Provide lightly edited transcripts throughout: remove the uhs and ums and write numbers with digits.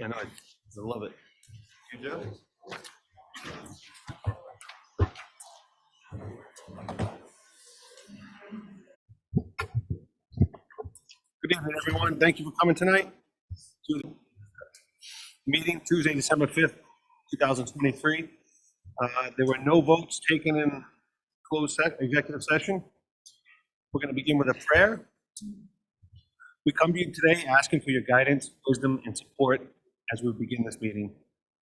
I know, I love it. You do? Good evening, everyone. Thank you for coming tonight to the meeting Tuesday, December 5th, 2023. There were no votes taken in executive session. We're going to begin with a prayer. We come to you today asking for your guidance, wisdom, and support as we begin this meeting.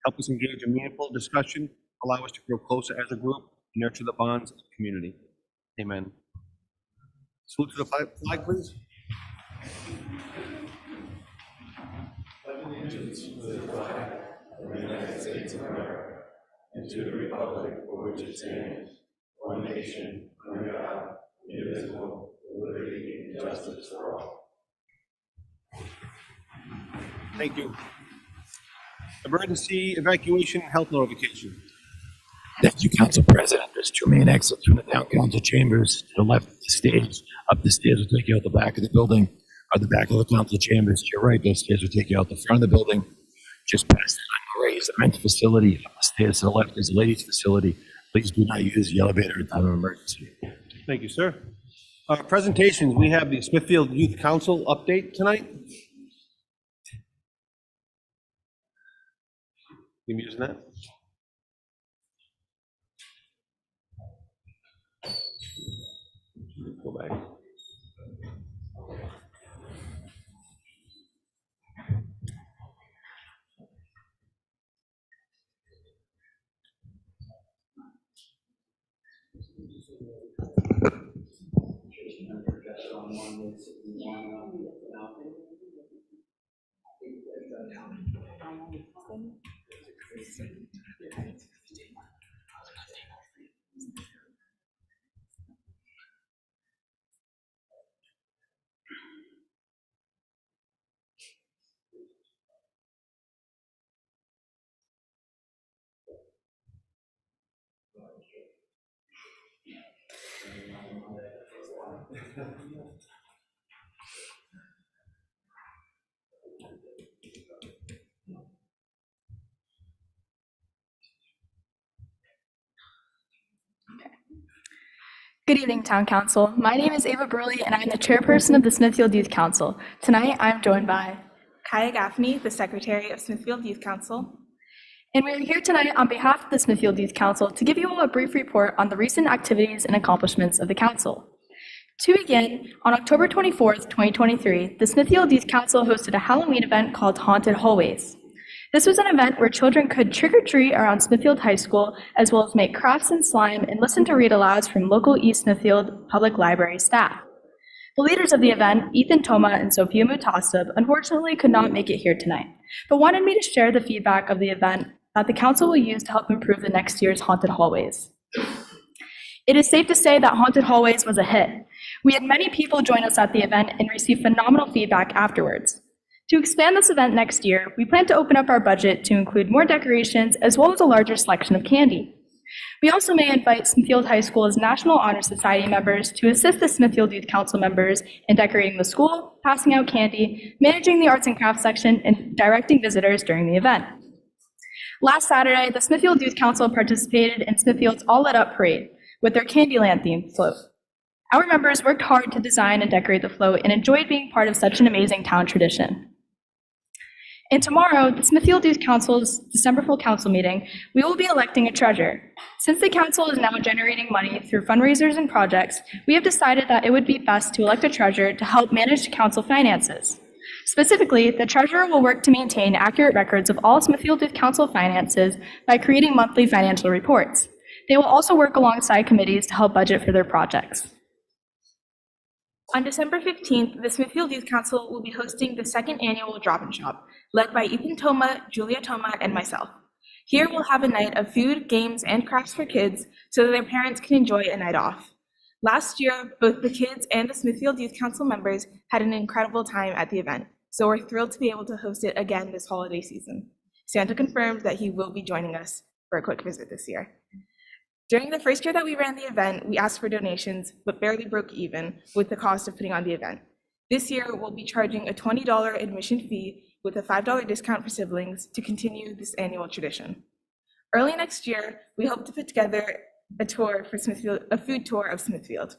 Help us engage in meaningful discussion, allow us to grow closer as a group, and nurture the bonds of the community. Amen. Salute to the flag, please. Allegiance to the flag of the United States of America and to the republic for which it stands, one nation, under God, indivisible, with liberty and justice for all. Thank you. Emergency evacuation health notification. Thank you, Council President. There's two main exits from the Town Council chambers. To the left of the stage, up the stairs will take you out the back of the building, or the back of the council chambers. To your right, those stairs will take you out the front of the building. Just past the Ray is the men's facility. Up the stairs to the left is the ladies' facility. Please do not use the elevator in time of emergency. Thank you, sir. Presentations, we have the Smithfield Youth Council update tonight. You using that? Go back. Good evening, Town Council. My name is Ava Burley, and I'm the chairperson of the Smithfield Youth Council. Tonight, I'm joined by Kaya Gaffney, the secretary of Smithfield Youth Council. And we are here tonight on behalf of the Smithfield Youth Council to give you all a brief report on the recent activities and accomplishments of the council. To begin, on October 24th, 2023, the Smithfield Youth Council hosted a Halloween event called Haunted Hallways. This was an event where children could trick-or-treat around Smithfield High School, as well as make crafts and slime and listen to read-alouds from local East Smithfield Public Library staff. The leaders of the event, Ethan Toma and Sophia Mutasib, unfortunately could not make it here tonight, but wanted me to share the feedback of the event that the council will use to help improve the next year's Haunted Hallways. It is safe to say that Haunted Hallways was a hit. We had many people join us at the event and receive phenomenal feedback afterwards. To expand this event next year, we plan to open up our budget to include more decorations as well as a larger selection of candy. We also may invite Smithfield High School's National Honor Society members to assist the Smithfield Youth Council members in decorating the school, passing out candy, managing the arts and crafts section, and directing visitors during the event. Last Saturday, the Smithfield Youth Council participated in Smithfield's All Lit Up Parade with their Candyland-themed float. Our members worked hard to design and decorate the float and enjoyed being part of such an amazing town tradition. And tomorrow, the Smithfield Youth Council's December full council meeting, we will be electing a treasurer. Since the council is now generating money through fundraisers and projects, we have decided that it would be best to elect a treasurer to help manage council finances. Specifically, the treasurer will work to maintain accurate records of all Smithfield Youth Council finances by creating monthly financial reports. They will also work alongside committees to help budget for their projects. On December 15th, the Smithfield Youth Council will be hosting the second annual Drop-In Shop, led by Ethan Toma, Julia Toma, and myself. Here we'll have a night of food, games, and crafts for kids so that their parents can enjoy a night off. Last year, both the kids and the Smithfield Youth Council members had an incredible time at the event, so we're thrilled to be able to host it again this holiday season. Santa confirmed that he will be joining us for a quick visit this year. During the first year that we ran the event, we asked for donations, but barely broke even with the cost of putting on the event. This year, we'll be charging a $20 admission fee with a $5 discount for siblings to continue this annual tradition. Early next year, we hope to put together a tour for Smithfield, a food tour of Smithfield.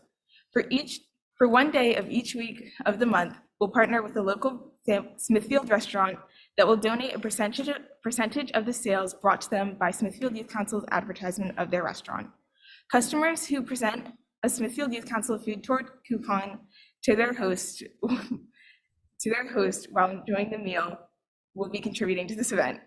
For one day of each week of the month, we'll partner with a local Smithfield restaurant that will donate a percentage of the sales brought to them by Smithfield Youth Council's advertisement of their restaurant. Customers who present a Smithfield Youth Council food tour coupon to their host while enjoying the meal will be contributing to this event.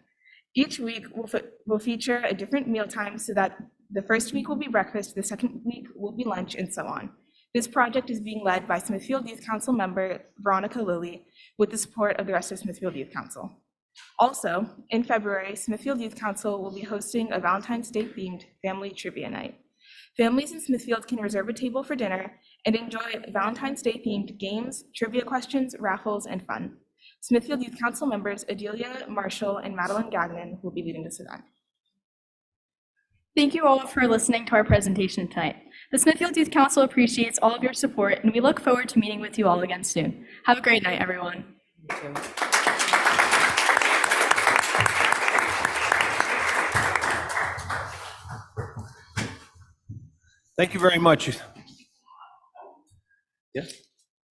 Each week will feature a different mealtime so that the first week will be breakfast, the second week will be lunch, and so on. This project is being led by Smithfield Youth Council member Veronica Lilly with the support of the rest of Smithfield Youth Council. Also, in February, Smithfield Youth Council will be hosting a Valentine's Day themed family trivia night. Families in Smithfield can reserve a table for dinner and enjoy Valentine's Day themed games, trivia questions, raffles, and fun. Smithfield Youth Council members Adelia Marshall and Madeline Gagnon will be leading this event. Thank you all for listening to our presentation tonight. The Smithfield Youth Council appreciates all of your support, and we look forward to meeting with you all again soon. Have a great night, everyone. Thank you very much. Yeah,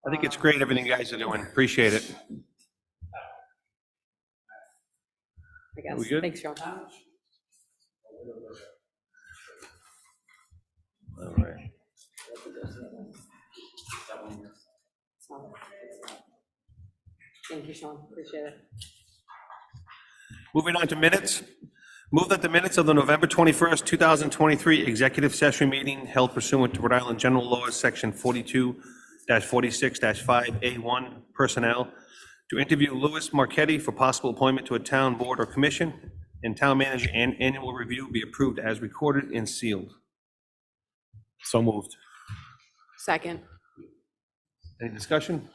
I think it's great, everything you guys are doing. Appreciate it. I guess. We good? Thanks, Sean. All right. Thank you, Sean. Appreciate it. Moving on to minutes. Move that the minutes of the November 21st, 2023 executive session meeting held pursuant to Rhode Island General Laws, Section 42-46-5A1, Personnel, to interview Louis Marchetti for possible appointment to a town board or commission, and town manager and annual review be approved as recorded and sealed. So moved. Second. Any discussion?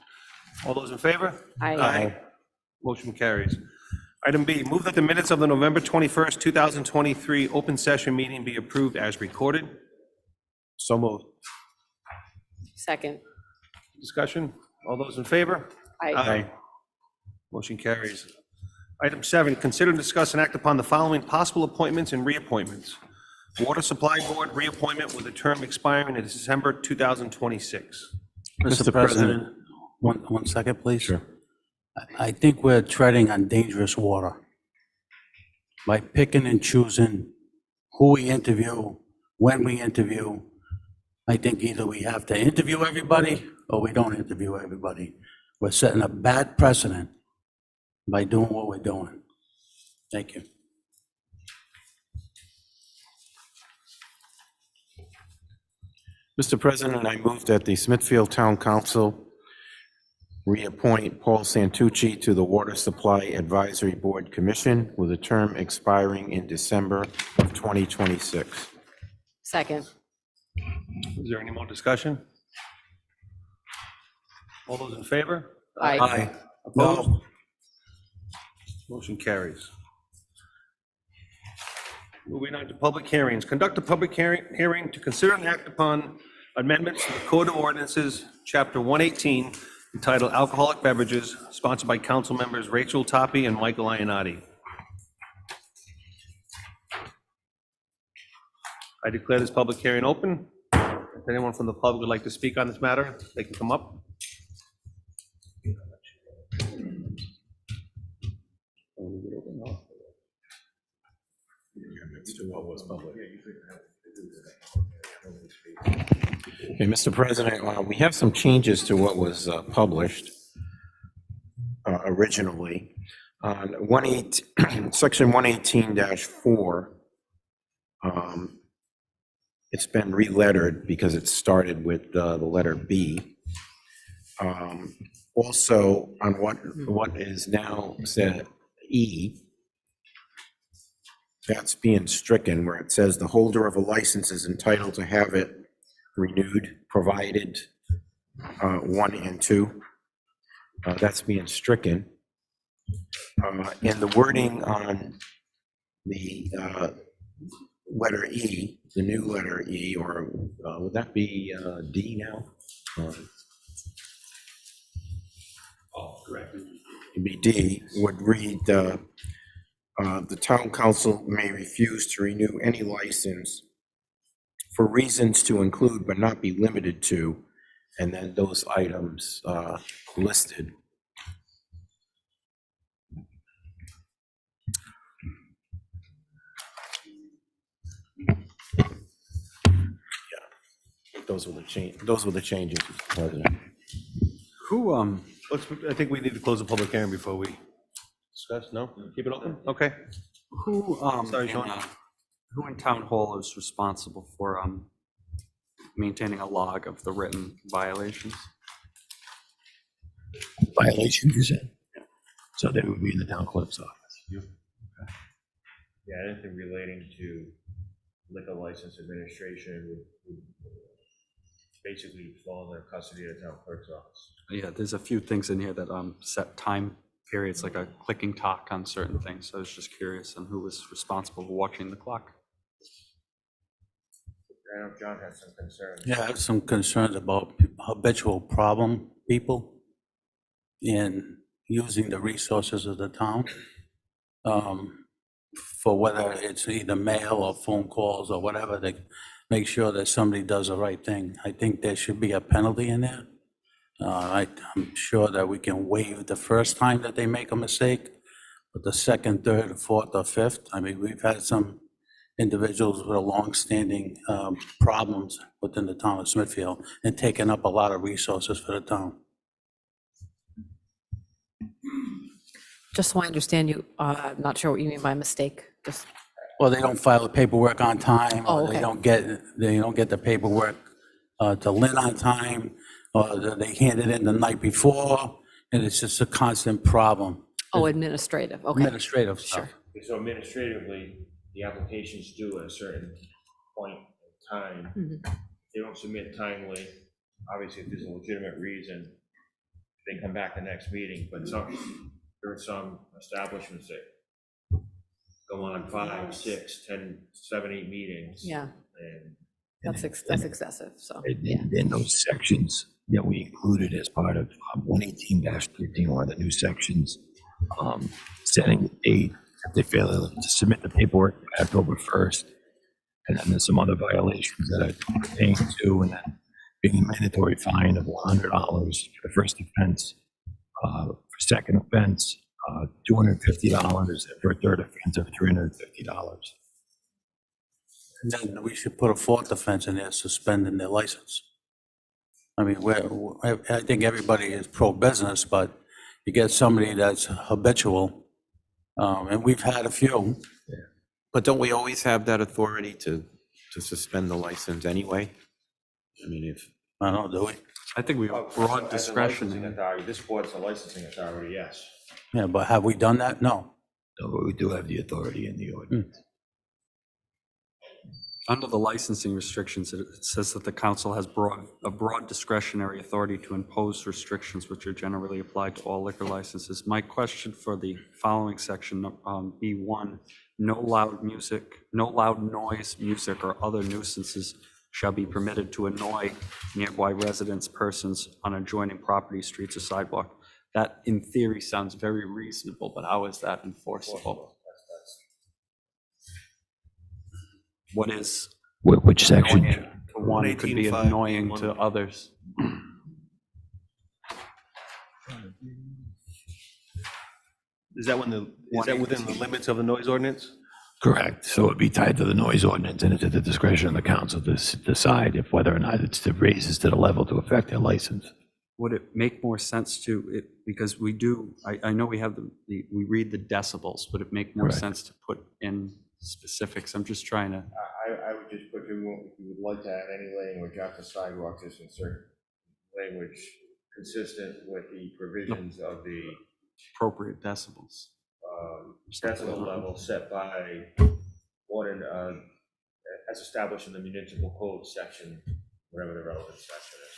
All those in favor? Aye. Motion carries. Item B, move that the minutes of the November 21st, 2023 open session meeting be approved as recorded. So moved. Second. Discussion? All those in favor? Aye. Motion carries. Item 7, consider, discuss, and act upon the following possible appointments and reappointments. Water Supply Board reappointment with a term expiring in December 2026. Mr. President, one second, please. Sure. I think we're treading on dangerous water by picking and choosing who we interview, when we interview. I think either we have to interview everybody or we don't interview everybody. We're setting a bad precedent by doing what we're doing. Thank you. Mr. President, I move that the Smithfield Town Council reappoint Paul Santucci to the Water Supply Advisory Board Commission with a term expiring in December of 2026. Second. Is there any more discussion? All those in favor? Aye. Opposed? Motion carries. Moving on to public hearings. Conduct a public hearing to consider and act upon amendments to the Code of Ordinances, Chapter 118, entitled Alcoholic Beverages, sponsored by council members Rachel Toppy and Michael Ionati. I declare this public hearing open. If anyone from the public would like to speak on this matter, they can come up. Okay, Mr. President, we have some changes to what was published originally. On Section 118-4, it's been re-lettered because it started with the letter B. Also, on what is now said E, that's being stricken where it says the holder of a license is entitled to have it renewed, provided 1 and 2. That's being stricken. And the wording on the letter E, the new letter E, or would that be D now? Oh, correct. it'd be D, would read, the town council may refuse to renew any license for reasons to include but not be limited to, and then those items listed. Those were the changes, Mr. President. Who, I think we need to close the public hearing before we discuss, no? Keep it open? Okay. who, Sorry, Sean. who in town hall is responsible for, maintaining a log of the written violations? Violation, you said? So that would be in the town clerk's office. Yeah, anything relating to liquor license administration would basically fall under custody of the town clerk's office. Yeah, there's a few things in here that, set time periods, like a clicking talk on certain things. So I was just curious on who was responsible for watching the clock. I know John has some concerns. Yeah, I have some concerns about habitual problem people in using the resources of the town, for whether it's either mail or phone calls or whatever, to make sure that somebody does the right thing. I think there should be a penalty in there. I'm sure that we can waive the first time that they make a mistake, but the second, third, fourth, or fifth, I mean, we've had some individuals with a long-standing problems within the town of Smithfield and taking up a lot of resources for the town. Just so I understand you, I'm not sure what you mean by mistake. Just, Well, they don't file the paperwork on time, Oh, or they okay. don't get the paperwork to Lynn on time, or they hand it in the night before, and it's just a constant problem. oh, administrative, okay. Administrative stuff. Sure. So administratively, the application's due at a certain point in time. Mhm. If they don't submit timely, obviously if there's a legitimate reason, they come back the next meeting, but there are some establishments that go on 5, 6, 10, 7, 8 meetings. Yeah, And that's excessive, so, In- yeah. In those sections that we included as part of 118-13, one of the new sections, setting the date, if they fail to submit the paperwork by October 1st. And then there's some other violations that are pertaining to, and then being a mandatory fine of $100 for the first offense, for second offense, $250, and for a third offense of $350. And then we should put a fourth offense in there, suspending their license. I mean, I think everybody is pro-business, but you get somebody that's habitual, and we've had a few. But don't we always have that authority to suspend the license anyway? I mean, if, I don't know, do we? I think we have as broad a discretion. licensing authority, this board's a licensing authority, yes. Yeah, but have we done that? No. So but we do have the authority in the ordinance. Under the licensing restrictions, it says that the council has a broad discretionary authority to impose restrictions which are generally applied to all liquor licenses. My question for the following section, B1, no loud noise, music, or other nuisances shall be permitted to annoy nearby residents, persons on adjoining property, streets, or sidewalk. That, in theory, sounds very reasonable, but how is that enforceable? What is Which section? annoying to one could be 118.5, annoying to one. others? Is that within the limits of the noise ordinance? Correct. So it'd be tied to the noise ordinance, and it's at the discretion of the council to decide if whether or not it raises to the level to affect their license. Would it make more sense to, because we do, I know we have we read the decibels, would it make more Correct. sense to put in specifics? I'm just trying to, I would just put, if you would like to add any language after sidewalks, just insert language consistent with the provisions of the appropriate decibels. decibel level set by as established in the municipal code section, whatever the relevant section is.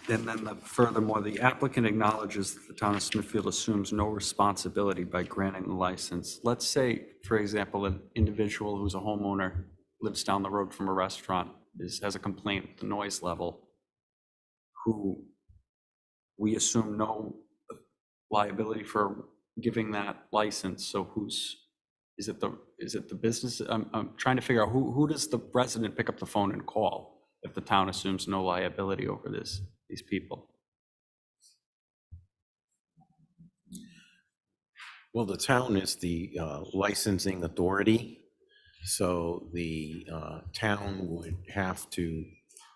And then furthermore, the applicant acknowledges that the town of Smithfield assumes no responsibility by granting the license. Let's say, for example, an individual who's a homeowner, lives down the road from a restaurant, has a complaint with the noise level, who we assume no liability for giving that license. So is it the business? I'm trying to figure out who does the resident pick up the phone and call if the town assumes no liability over these people? Well, the town is the licensing authority, so the town would have to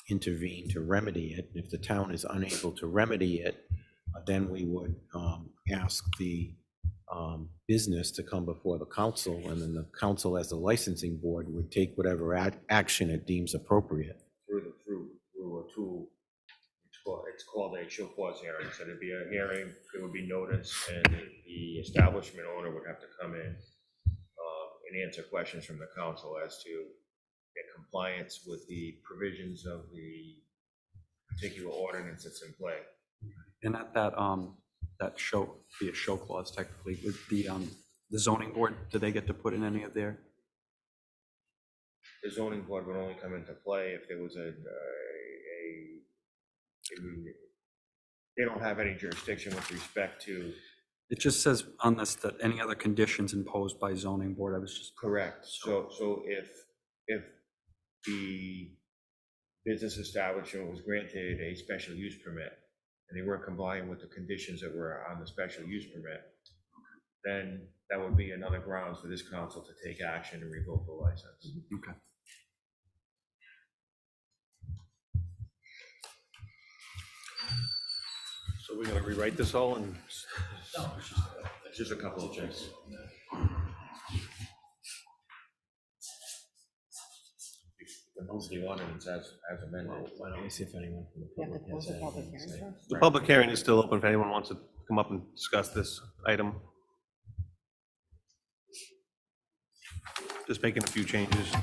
intervene to remedy it. If the town is unable to remedy it, then we would ask the business to come before the council, and then the council, as the licensing board, would take whatever action it deems appropriate. Through a tool. It's called a show cause hearing. So there'd be a hearing, there would be notice, and the establishment owner would have to come in and answer questions from the council as to get compliance with the provisions of the particular ordinance that's in play. And at that be a show clause technically, with the zoning board, do they get to put in any of their? The zoning board would only come into play if there was they don't have any jurisdiction with respect to. It just says on this that any other conditions imposed by zoning board. I was just. Correct. So if the business establishment was granted a special use permit and they weren't complying with the conditions that were on the special use permit, then that would be another grounds for this council to take action and revoke the license. Okay. So we're gonna rewrite this all and? No, it's just a couple of checks. The ordinance as amended. Why don't we see if anyone from the public has anything to say? The public hearing is still open if anyone wants to come up and discuss this item. Just making a few changes.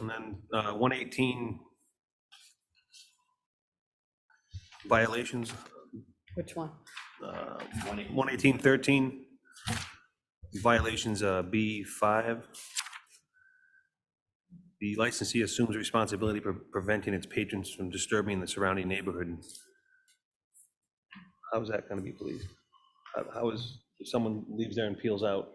And then 118 violations. Which one? 118.13 violations, B5. The licensee assumes responsibility for preventing its patrons from disturbing the surrounding neighborhood. How is that going to be policed? How is, if someone leaves there and peels out?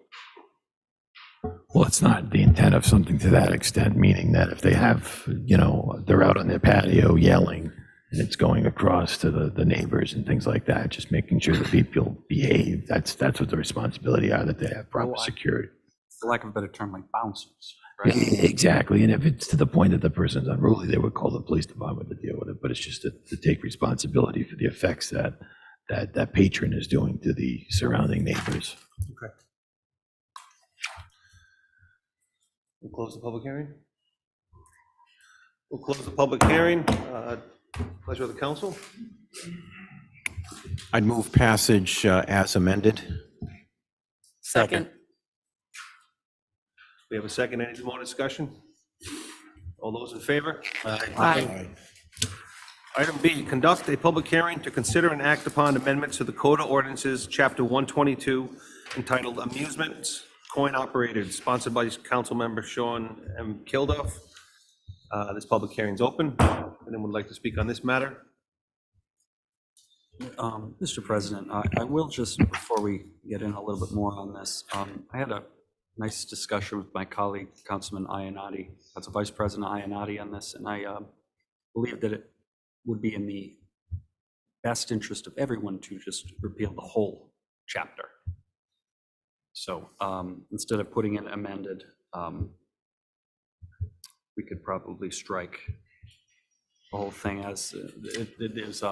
Well, it's not the intent of something to that extent, meaning that if they have, they're out on their patio yelling and it's going across to the neighbors and things like that, just making sure that people behave. That's what the responsibility are, that they have proper security. For lack of a better term, like bouncers, right? Exactly. And if it's to the point that the person's unruly, they would call the police department to deal with it. But it's just to take responsibility for the effects that patron is doing to the surrounding neighbors. Okay. We'll close the public hearing. We'll close the public hearing. Pleasure of the council. I'd move passage as amended. Second. We have a second. Any more discussion? All those in favor? Aye. Item B, conduct a public hearing to consider and act upon amendments to the Code of Ordinances, Chapter 122, entitled Amusements Coin Operated, sponsored by Councilmember Sean M. Kilduff. This public hearing is open. Anyone would like to speak on this matter? Mr. President, I will just, before we get in a little bit more on this, I had a nice discussion with my colleague, Councilman Ionati, that's a Vice President Ionati on this, and I believe that it would be in the best interest of everyone to just repeal the whole chapter. So instead of putting it amended, we could probably strike the whole thing as it is.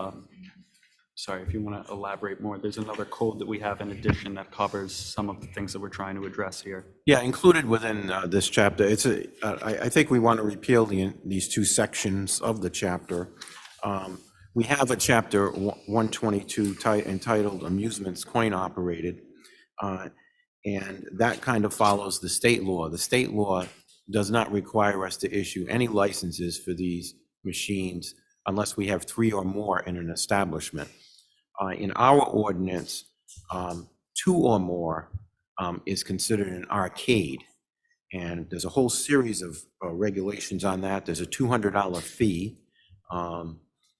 Sorry, if you want to elaborate more, there's another code that we have in addition that covers some of the things that we're trying to address here. Yeah, included within this chapter, I think we want to repeal these two sections of the chapter. We have a chapter 122 entitled Amusements Coin Operated. And that kind of follows the state law. The state law does not require us to issue any licenses for these machines unless we have 3 or more in an establishment. In our ordinance, 2 or more is considered an arcade. And there's a whole series of regulations on that. There's a $200 fee.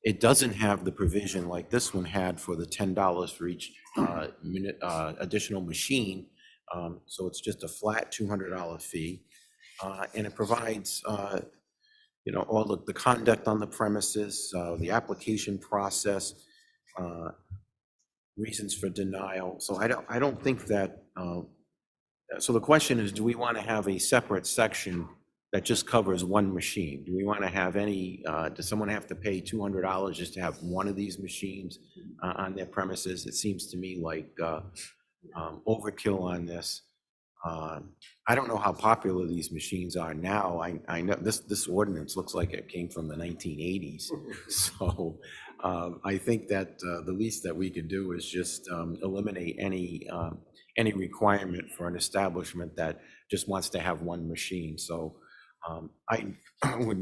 It doesn't have the provision like this one had for the $10 for each additional machine. So it's just a flat $200 fee. And it provides, all the conduct on the premises, the application process, reasons for denial. So I don't think that, so the question is, do we want to have a separate section that just covers one machine? Do we want to have any, does someone have to pay $200 just to have one of these machines on their premises? It seems to me like overkill on this. I don't know how popular these machines are now. I know this ordinance looks like it came from the 1980s. So I think that the least that we could do is just eliminate any requirement for an establishment that just wants to have one machine. So I would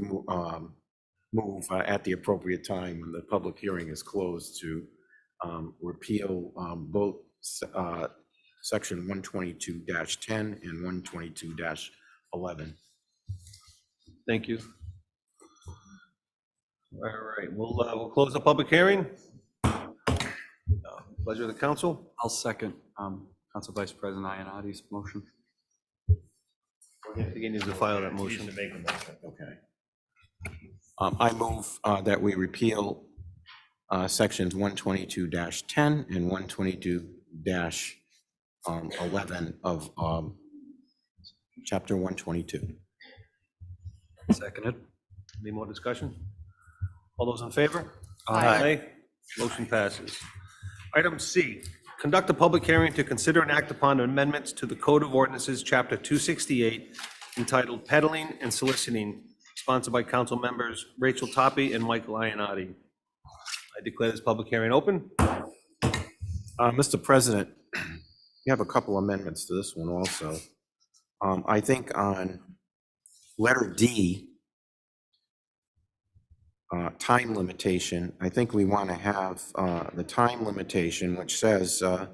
move at the appropriate time when the public hearing is closed to repeal both section 122-10 and 122-11. Thank you. All right, we'll close the public hearing. Pleasure of the council. I'll second Council Vice President Ianardi's motion. Again, needs to file that motion. To make a motion. Okay. I move that we repeal sections 122-10 and 122-11 of chapter 122. Seconded. Any more discussion? All those in favor? Aye. Motion passes. Item C, conduct a public hearing to consider and act upon amendments to the Code of Ordinances, Chapter 268, entitled Peddling and Soliciting, sponsored by council members Rachel Toppy and Michael Ianardi. I declare this public hearing open. Mr. President, you have a couple amendments to this one also. I think on letter D, time limitation, I think we want to have the time limitation, which says to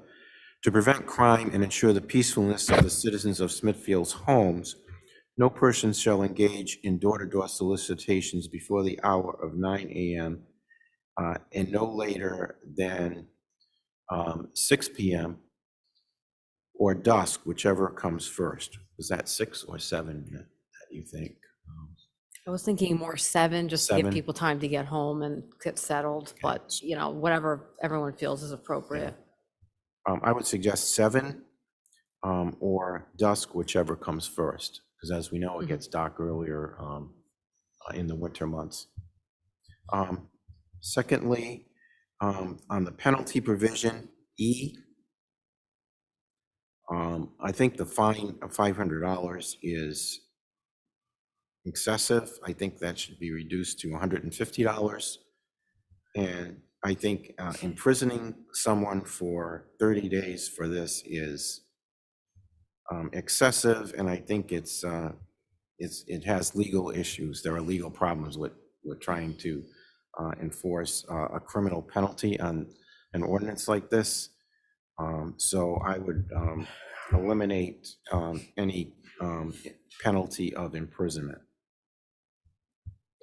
prevent crime and ensure the peacefulness of the citizens of Smithfield's homes, no person shall engage in door-to-door solicitations before the hour of 9 a.m. And no later than 6 p.m. or dusk, whichever comes first. Was that 6 or 7 that you think? I was thinking more 7, just to give 7. people time to get home and get settled, but, whatever everyone feels is appropriate. I would suggest 7 or dusk, whichever comes first, because as we know, it gets dark earlier in the winter months. Secondly, on the penalty provision, E, I think the fine of $500 is excessive. I think that should be reduced to $150. And I think imprisoning someone for 30 days for this is excessive, and I think it has legal issues. There are legal problems with trying to enforce a criminal penalty on an ordinance like this. So I would eliminate any penalty of imprisonment.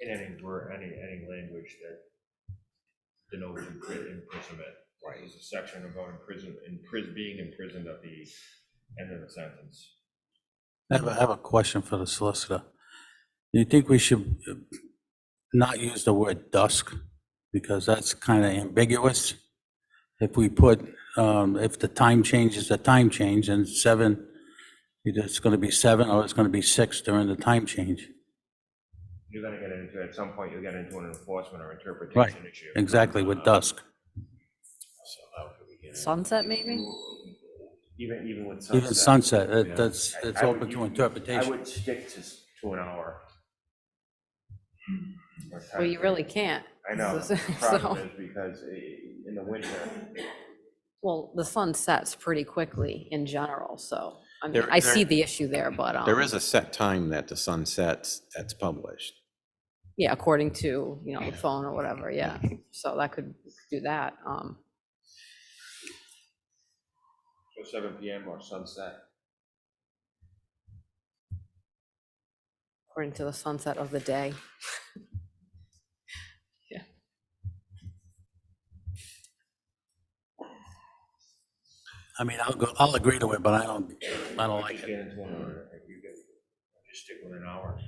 In any language that denotes imprisonment. Right. There's a section about being imprisoned at the end of the sentence. I have a question for the solicitor. Do you think we should not use the word dusk? Because that's kind of ambiguous. If we put, if the time change is the time change, and 7, either it's going to be 7 or it's going to be 6 during the time change. You're gonna get into, at some point, you'll get into an enforcement or Right, interpretation issue. exactly, with dusk. Sunset, maybe? Even with sunset. Even sunset, it's I would- open to I interpretation. would stick to an hour. Well, you really can't. I know, the So- problem is because in the winter, Well, the sun sets pretty quickly in general, so, I mean, There- I see there- the issue there, but. There is a set time that the sun sets that's published. Yeah, according to, the phone or whatever, yeah. So that could do that. So 7 PM or sunset. According to the sunset of the day. Yeah. I mean, I'll agree to it, but I don't like Just it. get into an, you get, just stick with an hour.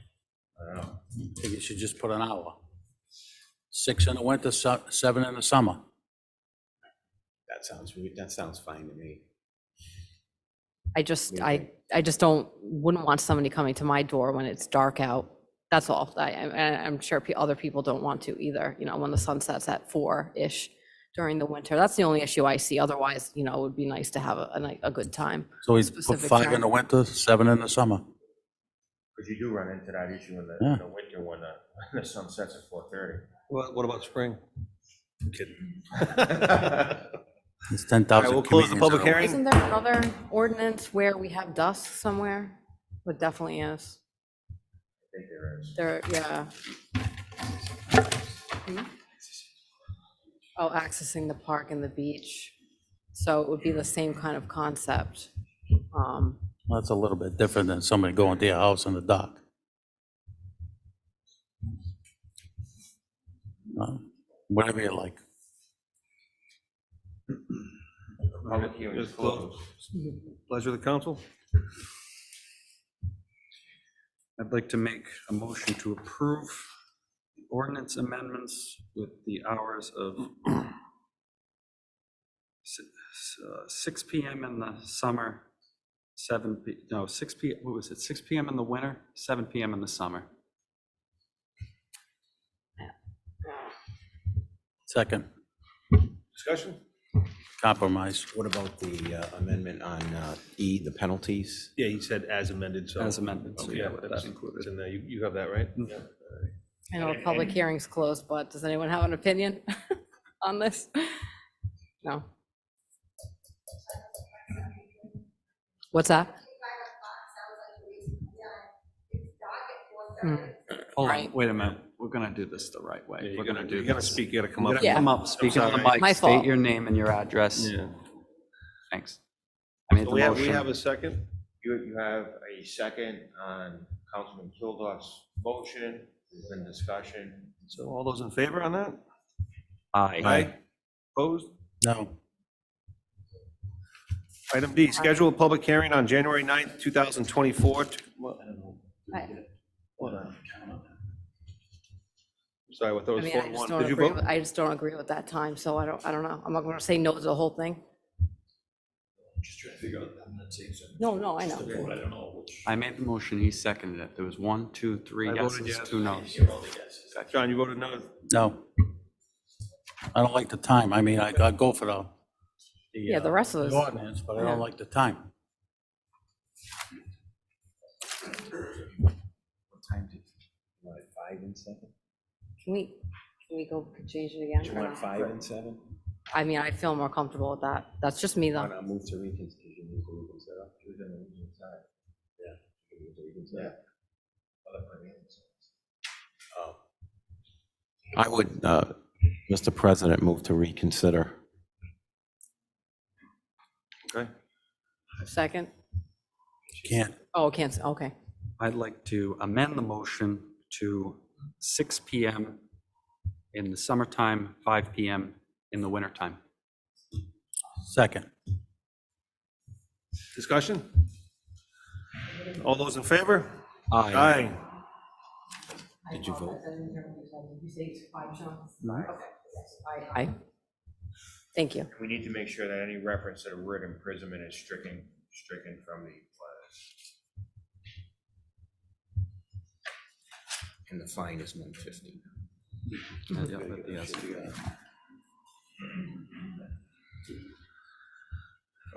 I don't know. I think you should just put an hour. 6 in the winter, 7 in the summer. That sounds fine to me. I just wouldn't want somebody coming to my door when it's dark out. That's all. I'm sure other people don't want to either, when the sun sets at 4-ish during the winter. That's the only issue I see. Otherwise, it would be nice to have a good time. So we put Specific 5 in time. the winter, 7 in the summer. Because you do run into that issue in Yeah. the winter when the sun sets at 4:30. What about spring? Kidding. It's All 10,000 right, we'll close the comedians public out. hearing. Isn't there another ordinance where we have dusk somewhere? It definitely is. I think there is. There, yeah. Oh, accessing the park and the beach. So it would be the same kind of concept. That's a little bit different than somebody going to your house in the dark. Whatever you like. Public hearing is Just close. closed. Pleasure of the council. I'd like to make a motion to approve ordinance amendments with the hours of 6 PM in the summer, 6 P, what was it, 6 PM in the winter, 7 PM in the summer. Second, Discussion? compromise. What about the amendment on E, the penalties? Yeah, he said as amended, so. As amended, so Okay, yeah, that's that's included. it's in there. You have that, right? I know the public hearing's closed, but does anyone have an opinion on this? No. What's that? Hold Right. on, wait a minute, we're gonna do this the right way. We're gonna do You gotta this. speak, you gotta come up. Yeah. Come up, speak on the sorry. My mic, fault. state your name and your address. Yeah. Thanks. I made So the we have motion. a second. You have a second on Councilman Kilduff's motion. There's been discussion. So all those in favor on that? Aye. Opposed? No, Item D, schedule a public hearing on January 9th, 2024. Hold on. Sorry, I thought it I was mean, 4-1. Did you vote? I just don't agree with that time, so I don't know. I'm not gonna say no to the whole thing. Just trying to figure out, I'm not saying something. No, I know. I don't know which. I made the motion, he seconded it. There was 1, 2, 3 I voted yeses, yes. 2 noes. Hear all the guesses. John, you voted no? no. I don't like the time. I mean, I go for the. Yeah, the rest of the us- ordinance, but I yeah. don't like the time. What time did you want it, 5 and 7? Can we go change it again? Do you want 5 and 7? I mean, I feel more comfortable with that. That's just me, though. I'll move to reconsider. You move to reconsider. You're gonna reconsider. Yeah. You move to reconsider. I would, Mr. President, move to reconsider. Okay. Second? Can't. Oh, can't, okay. I'd like to amend the motion to 6 PM in the summertime, 5 PM in the wintertime. Second, Discussion? All those in favor? Aye. Aye. Did you vote? Aye. Thank you. We need to make sure that any reference to the word imprisonment is stricken from the letters. And the fine is $150. Yes.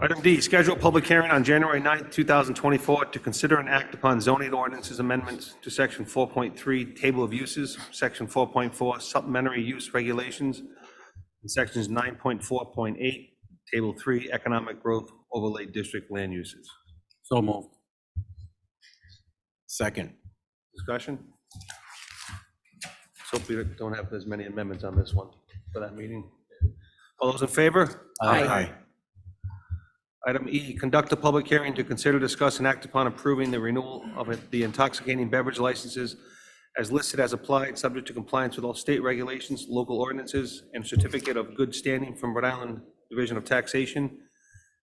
Item D, schedule a public hearing on January 9th, 2024 to consider and act upon zoning ordinances amendments to section 4.3, table of uses, section 4.4, supplementary use regulations, and sections 9.4.8, Table 3, Economic Growth Overlay District Land Uses. So moved. Second. Discussion? So we don't have as many amendments on this one for that meeting. All those in favor? Aye. Item E, conduct a public hearing to consider, discuss, and act upon approving the renewal of the intoxicating beverage licenses as listed as applied, subject to compliance with all state regulations, local ordinances, and certificate of good standing from Rhode Island Division of Taxation.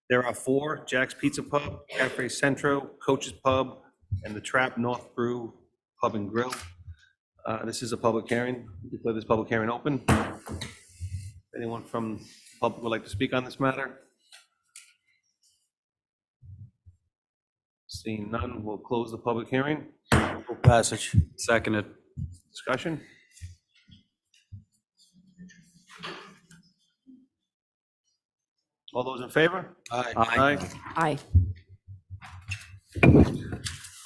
There are 4: Jack's Pizza Pub, Cafe Centro, Coach's Pub, and the Trap North Brew Pub and Grill. This is a public hearing. Declare this public hearing open. Anyone from the public would like to speak on this matter? Seeing none, we'll close the public hearing. Full passage. Seconded. Discussion? All those in favor? Aye. Aye.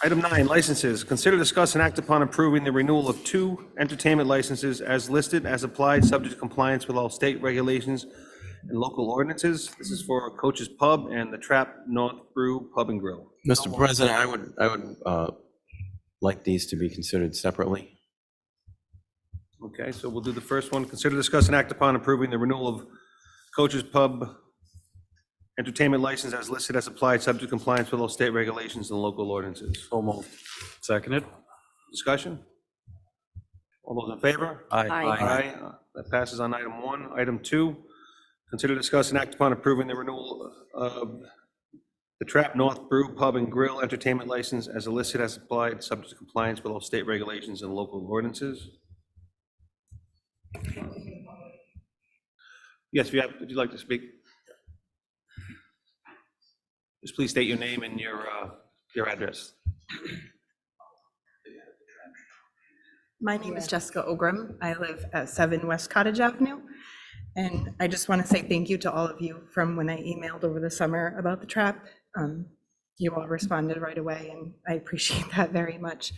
Item 9, licenses. Consider, discuss, and act upon approving the renewal of 2 entertainment licenses as listed, as applied, subject to compliance with all state regulations and local ordinances. This is for Coach's Pub and the Trap North Brew Pub and Grill. Mr. President, I would like these to be considered separately. Okay, so we'll do the first one. Consider, discuss, and act upon approving the renewal of Coach's Pub entertainment license as listed, as applied, subject to compliance with all state regulations and local ordinances. So moved. Seconded. Discussion? All those in favor? Aye. Aye. That passes on item 1. Item 2, consider, discuss, and act upon approving the renewal of the Trap North Brew Pub and Grill entertainment license as listed, as applied, subject to compliance with all state regulations and local ordinances. Yes, if you have, would you like to speak? Just please state your name and your address. My name is Jessica Ogrim. I live at 7 West Cottage Avenue. And I just want to say thank you to all of you from when I emailed over the summer about the trap. You all responded right away, and I appreciate that very much.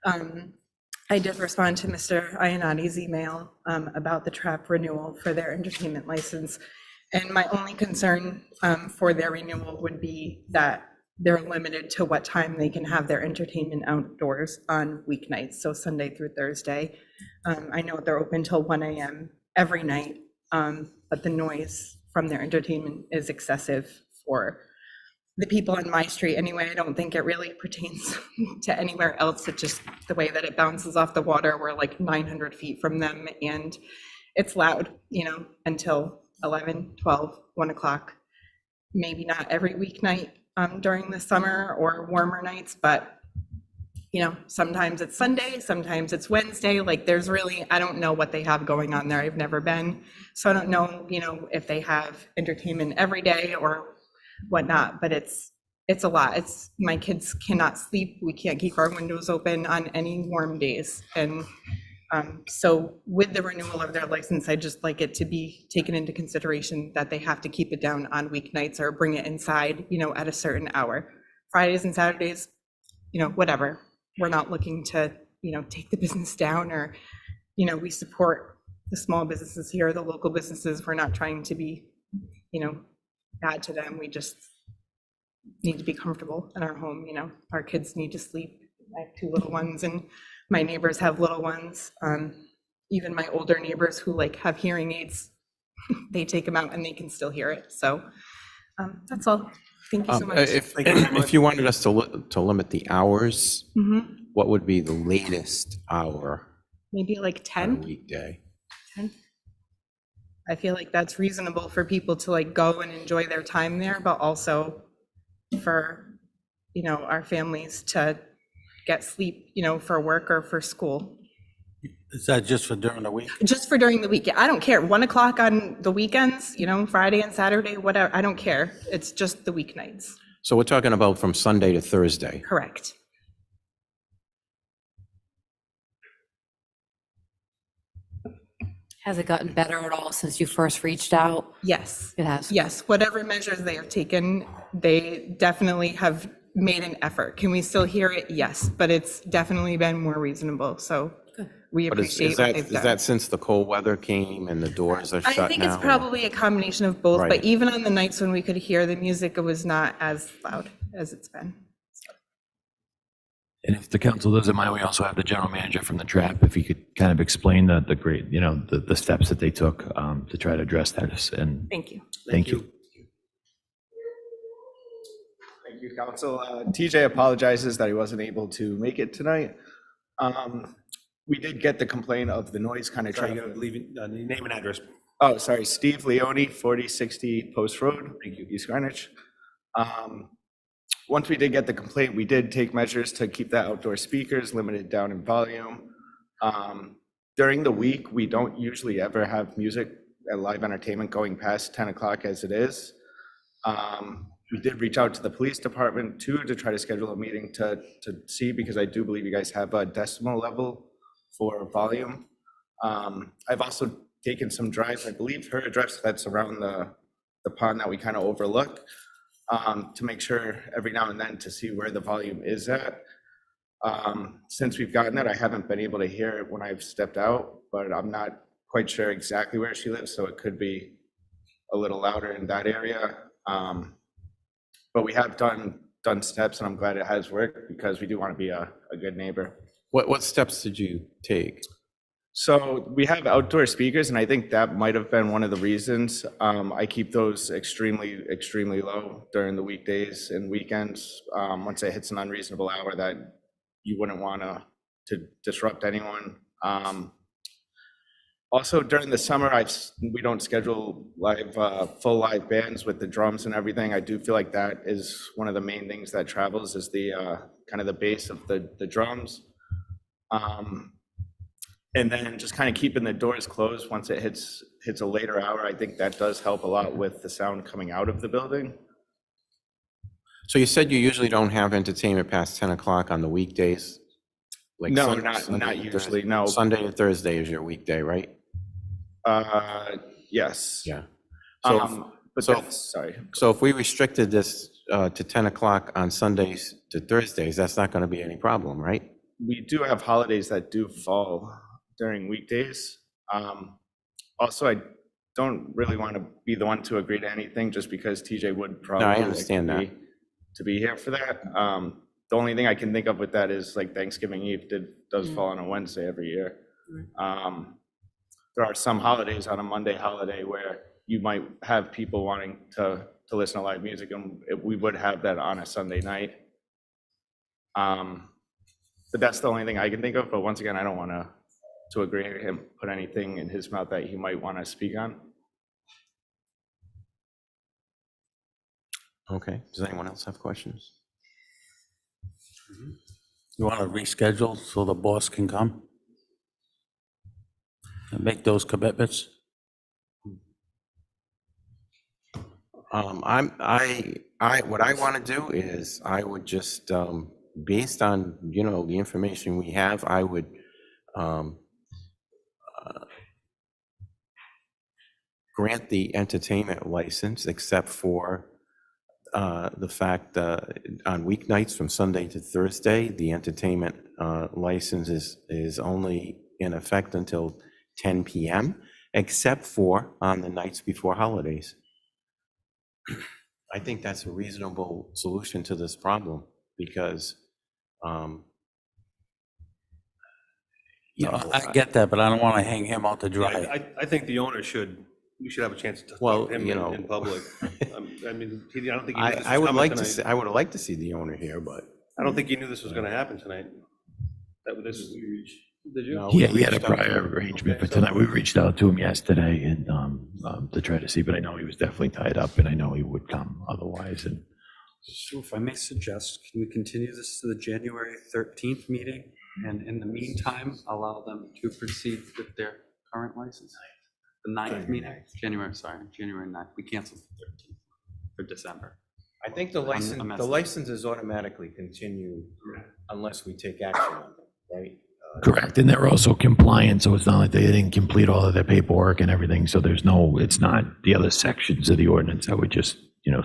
I did respond to Mr. Iannotti's email about the trap renewal for their entertainment license. And my only concern for their renewal would be that they're limited to what time they can have their entertainment outdoors on weeknights, so Sunday through Thursday. I know they're open till 1 a.m. every night, but the noise from their entertainment is excessive for the people on my street anyway. I don't think it really pertains to anywhere else. It's just the way that it bounces off the water. We're like 900 feet from them, and it's loud, until 11, 12, 1 o'clock. Maybe not every weeknight during the summer or warmer nights, but sometimes it's Sunday, sometimes it's Wednesday. Like there's really, I don't know what they have going on there. I've never been. So I don't know, if they have entertainment every day or whatnot, but it's a lot. My kids cannot sleep. We can't keep our windows open on any warm days. And so with the renewal of their license, I'd just like it to be taken into consideration that they have to keep it down on weeknights or bring it inside, at a certain hour. Fridays and Saturdays, whatever. We're not looking to, take the business down, or, we support the small businesses here, the local businesses. We're not trying to be, bad to them. We just need to be comfortable in our home. Our kids need to sleep. I have 2 little ones, and my neighbors have little ones. Even my older neighbors who have hearing aids, they take them out and they can still hear it. So that's all. Thank you so much. If you wanted us to limit the hours, Mhm. what would be the latest hour Maybe like on a 10. weekday? 10. I feel like that's reasonable for people to go and enjoy their time there, but also for, our families to get sleep, for work or for school. Is that just for during the week? Just for during the week. I don't care. 1 o'clock on the weekends, Friday and Saturday, whatever. I don't care. It's just the weeknights. So we're talking about from Sunday to Thursday. Correct. Has it gotten better at all since you first reached out? Yes. It has. Yes. Whatever measures they have taken, they definitely have made an effort. Can we still hear it? Yes. But it's definitely been more reasonable. So we But appreciate what they've is done. that since the cold weather came and the doors are I shut think it's now? probably a combination of both, but Right. even on the nights when we could hear the music, it was not as loud as it's been. And if the council doesn't mind, we also have the general manager from the trap, if he could kind of explain the great, the steps that they took to try to address that. And Thank you. thank you. Thank you, council. TJ apologizes that he wasn't able to make it tonight. We did get the complaint of the noise kind of Try triggering. to leave name and address. Oh, sorry, Steve Leone, 4060 Post Road, East Greenwich. Once we did get the complaint, we did take measures to keep the outdoor speakers limited down in volume. During the week, we don't usually ever have music and live entertainment going past 10 o'clock as it is. We did reach out to the police department too to try to schedule a meeting to see, because I do believe you guys have a decimal level for volume. I've also taken some drives, I believe her address that's around the pond that we kind of overlook, to make sure every now and then to see where the volume is at. Since we've gotten it, I haven't been able to hear it when I've stepped out, but I'm not quite sure exactly where she lives, so it could be a little louder in that area. But we have done steps, and I'm glad it has worked, because we do want to be a good neighbor. What steps did you take? So we have outdoor speakers, and I think that might have been one of the reasons. I keep those extremely, extremely low during the weekdays and weekends. Once it hits an unreasonable hour that you wouldn't want to disrupt anyone. Also during the summer, we don't schedule full live bands with the drums and everything. I do feel like that is one of the main things that travels, is the kind of the bass of the drums. And then just kind of keeping the doors closed once it hits a later hour. I think that does help a lot with the sound coming out of the building. So you said you usually don't have entertainment past 10 o'clock on the weekdays? Like No, Sunday not to usually, Thursday? no. Sunday to Thursday is your weekday, right? Yes. Yeah. So, But so- that's, sorry. so if we restricted this to 10 o'clock on Sundays to Thursdays, that's not going to be any problem, right? We do have holidays that do fall during weekdays. Also, I don't really want to be the one to agree to anything, just because TJ would probably. like understand that. To be here for that. The only thing I can think of with that is like Thanksgiving Eve does fall on a Wednesday every year. There are some holidays on a Monday holiday where you might have people wanting to listen to live music, and we would have that on a Sunday night. But that's the only thing I can think of. But once again, I don't want to agree with him, put anything in his mouth that he might want to speak on. Okay. Does anyone else have questions? You want to reschedule so the boss can come? And make those commitments? What I want to do is I would just, based on, the information we have, I would grant the entertainment license, except for the fact that on weeknights from Sunday to Thursday, the entertainment license is only in effect until 10 p.m., except for on the nights before holidays. I think that's a reasonable solution to this problem, because, I get that, but I don't want to hang him out to dry. I think the owner we should have a chance to talk Well, to him in public. I mean, I don't think he knew this was I would coming like to tonight. see, I would like to see the owner here, but. I don't think he knew this was gonna happen tonight. Did you? No, Yeah, we he had a reached out to prior him. arrangement for tonight. We reached out to him yesterday and to try to see, but I know he was definitely tied up, and I know he would come otherwise. And So if I may suggest, can we continue this to the January 13th meeting? And in the meantime, allow them to proceed with their current license? The 9th meeting, January 9th. We canceled the 13th for December. I think the license- licenses automatically continue unless we take action on them, right? correct, and they're also compliant, so it's not like they didn't complete all of their paperwork and everything. So it's not the other sections of the ordinance that were just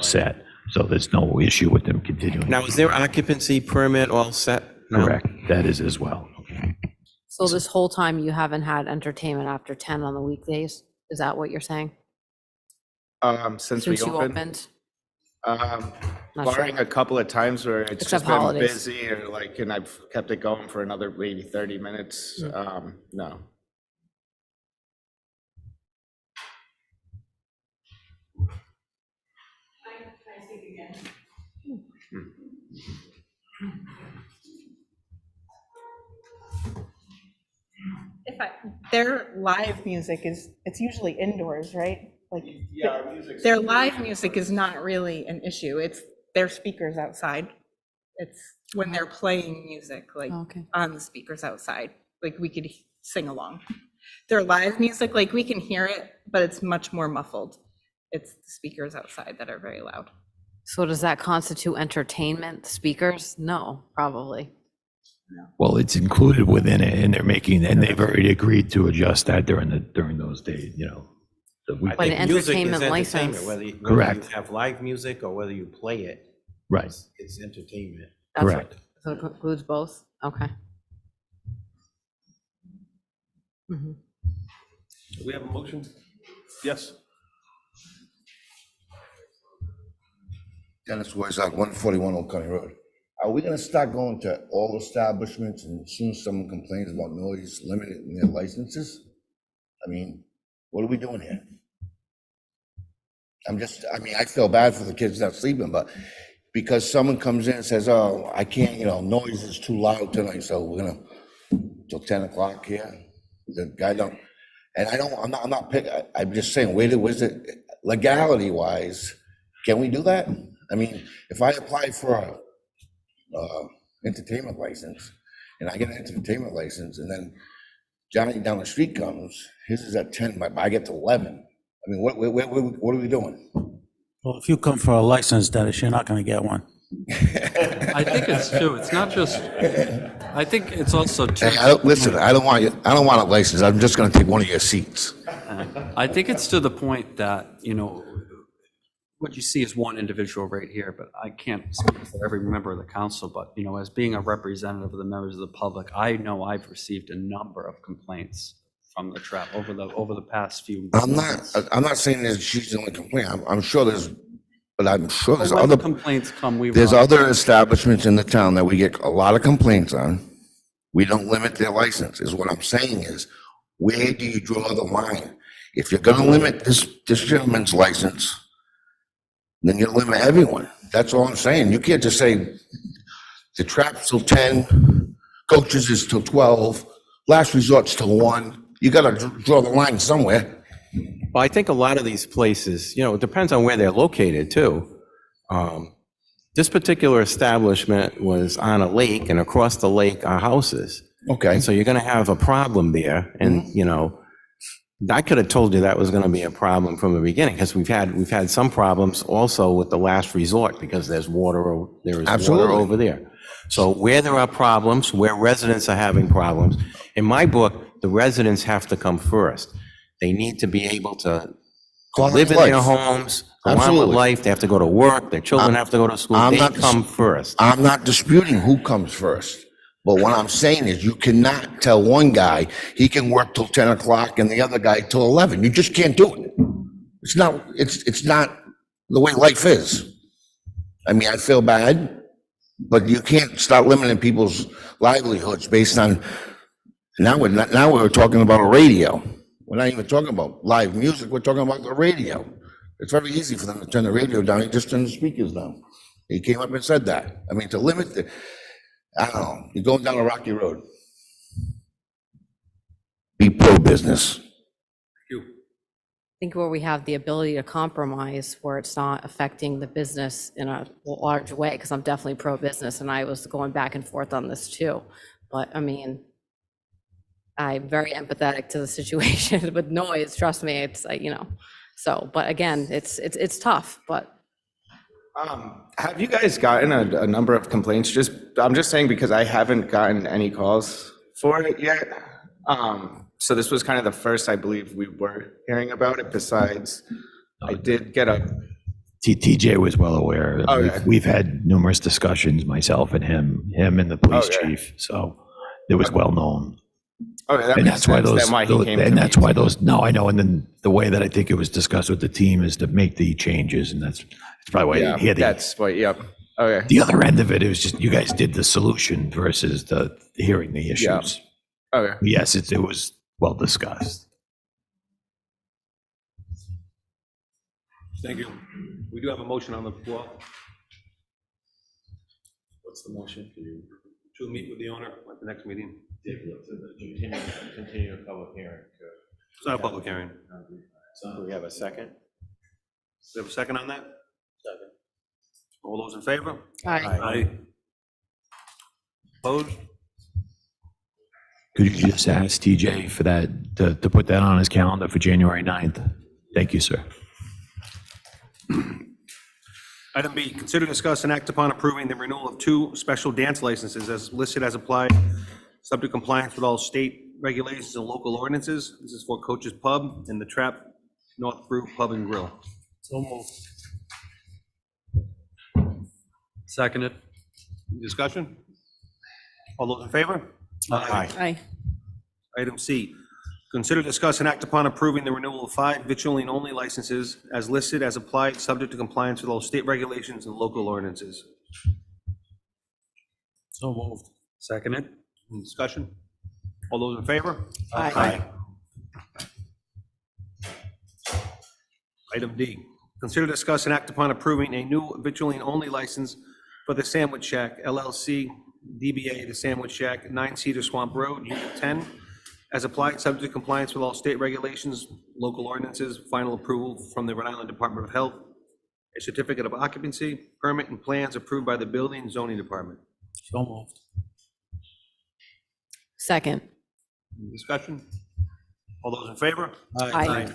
set. So there's no issue with them continuing. Now, is their occupancy permit all set? now? Correct, that is as well. So this whole time you haven't had entertainment after 10 on the weekdays? Is that what you're saying? Since we Since you opened, opened? Not barring sure. a couple of times where it's Except just been holidays. busy or like, and I've kept it going for another maybe 30 minutes, no. Their live music is, it's usually indoors, right? Like, Yeah, our music's. their live music is not really an issue. It's their speakers outside. It's when they're playing music, like Okay. on the speakers outside, like we could sing along. Their live music, like we can hear it, but it's much more muffled. It's the speakers outside that are very loud. So does that constitute entertainment, speakers? No, probably. Well, it's included within it, and they've already agreed to adjust that during those days, you know. the week- But an Music is entertainment entertainment, license. whether you Correct. have live music or whether you play it, Right, it's entertainment. That's what- correct. So it includes both? Okay. Mhm. Do we have a motion? Yes. Dennis Wozak, 141 Old County Road. Are we gonna start going to all establishments and as soon as someone complains about noise, limiting their licenses? I mean, what are we doing here? I mean, I feel bad for the kids not sleeping, but because someone comes in and says, oh, I can't, noise is too loud tonight, so we're gonna, till 10 o'clock here. The guy don't, and I'm not picking, I'm just saying, where's it, legality wise, can we do that? I mean, if I apply for a entertainment license and I get an entertainment license and then Johnny down the street comes, his is at 10, but I get to 11. I mean, what are we doing? Well, if you come for a license, Dennis, you're not going to get one. I think it's too, it's not just, I think it's also too. Hey, listen, I don't want a license. I'm just gonna take one of your seats. I think it's to the point that, what you see is one individual right here, but I can't speak for every member of the council, but, as being a representative of the members of the public, I know I've received a number of complaints from the trap over the past few months. I'm not saying that she's the only complaint. I'm sure there's But when other, complaints come, there's other establishments in the town that we get a lot of complaints on. We don't limit their license, is what I'm saying is, where do you draw the line? If you're gonna limit this gentleman's license, then you limit everyone. That's all I'm saying. You can't just say the trap's till 10, coaches is till 12, last resort's till 1. You gotta draw the line somewhere. Well, I think a lot of these places, it depends on where they're located too. This particular establishment was on a lake, and across the lake are houses. Okay. So you're gonna have a problem there, and, I could have told you that was gonna be a problem from the beginning, because we've had some problems also with the last resort, because there is water Absolutely. over there. So where there are problems, where residents are having problems, in my book, the residents have to come first. They need to be able to Go on live with in their life. homes, go on with Absolutely. life, they have to go to work, their children have to go to school, I'm they not- come first. I'm not disputing who comes first. But what I'm saying is you cannot tell one guy he can work till 10 o'clock and the other guy till 11. You just can't do it. It's not the way life is. I mean, I feel bad, but you can't start limiting people's livelihoods based on, now we're talking about a radio. We're not even talking about live music, we're talking about the radio. It's very easy for them to turn the radio down, you just turn the speakers down. He came up and said that. I mean, to limit the, I don't know, you're going down a rocky road. Be pro-business. I think where we have the ability to compromise, where it's not affecting the business in a large way, because I'm definitely pro-business, and I was going back and forth on this too. But I mean, I'm very empathetic to the situation with noise, trust me, it's like, so, but again, it's tough, but. Have you guys gotten a number of complaints? I'm just saying because I haven't gotten any calls for it yet. So this was kind of the first, I believe, we were hearing about it, besides I did get a, TJ was well aware. Okay. We've had numerous discussions, myself and him and the police Okay. chief, so it was well known. Okay, that And makes that's why sense, those, then why he came to and me. that's why those, no, I know, and then the way that I think it was discussed with the team is to make the changes, and that's probably why Yeah, you hear the, that's what, yep, okay. the other end of it. It was just, you guys did the solution versus the hearing the issues. Okay. Yes, it was well discussed. Thank you. We do have a motion on the floor What's the motion? Can you to meet with the owner at the next meeting. Continue the public hearing. It's not a public hearing. Do we have a second? Do we have a second on that? Second. All those in favor? Aye. Aye. Opposed? Could you just ask TJ for that, to put that on his calendar for January 9th? Thank you, sir. Item B, consider, discuss, and act upon approving the renewal of 2 special dance licenses as listed as applied, subject to compliance with all state regulations and local ordinances. This is for Coach's Pub and the Trap North Brew Pub and Grill. So moved. Seconded. Discussion? All those in favor? Aye. Item C, consider, discuss, and act upon approving the renewal of 5 vitrilene-only licenses as listed as applied, subject to compliance with all state regulations and local ordinances. So moved. Seconded. Any discussion? All those in favor? Aye. Item D, consider, discuss, and act upon approving a new vitrilene-only license for the Sandwich Shack LLC, DBA The Sandwich Shack, 9 Cedar Swamp Road, Unit 10, as applied, subject to compliance with all state regulations, local ordinances, final approval from the Rhode Island Department of Health, a certificate of occupancy, permit, and plans approved by the Building and Zoning Department. So moved. Second. Any discussion? All those in favor? Aye.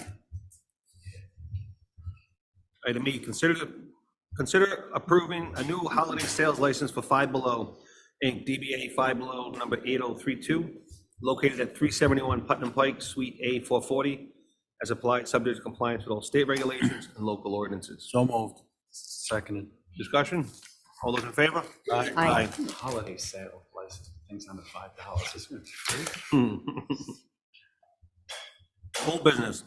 Item E, consider approving a new holiday sales license for Five Below, Inc., DBA Five Below, number 8032, located at 371 Putnam Pike, Suite A440, as applied, subject to compliance with all state regulations and local ordinances. So moved. Seconded. Discussion? All those in favor? Aye. Holiday sale license, things under $5. Is it free? Full business.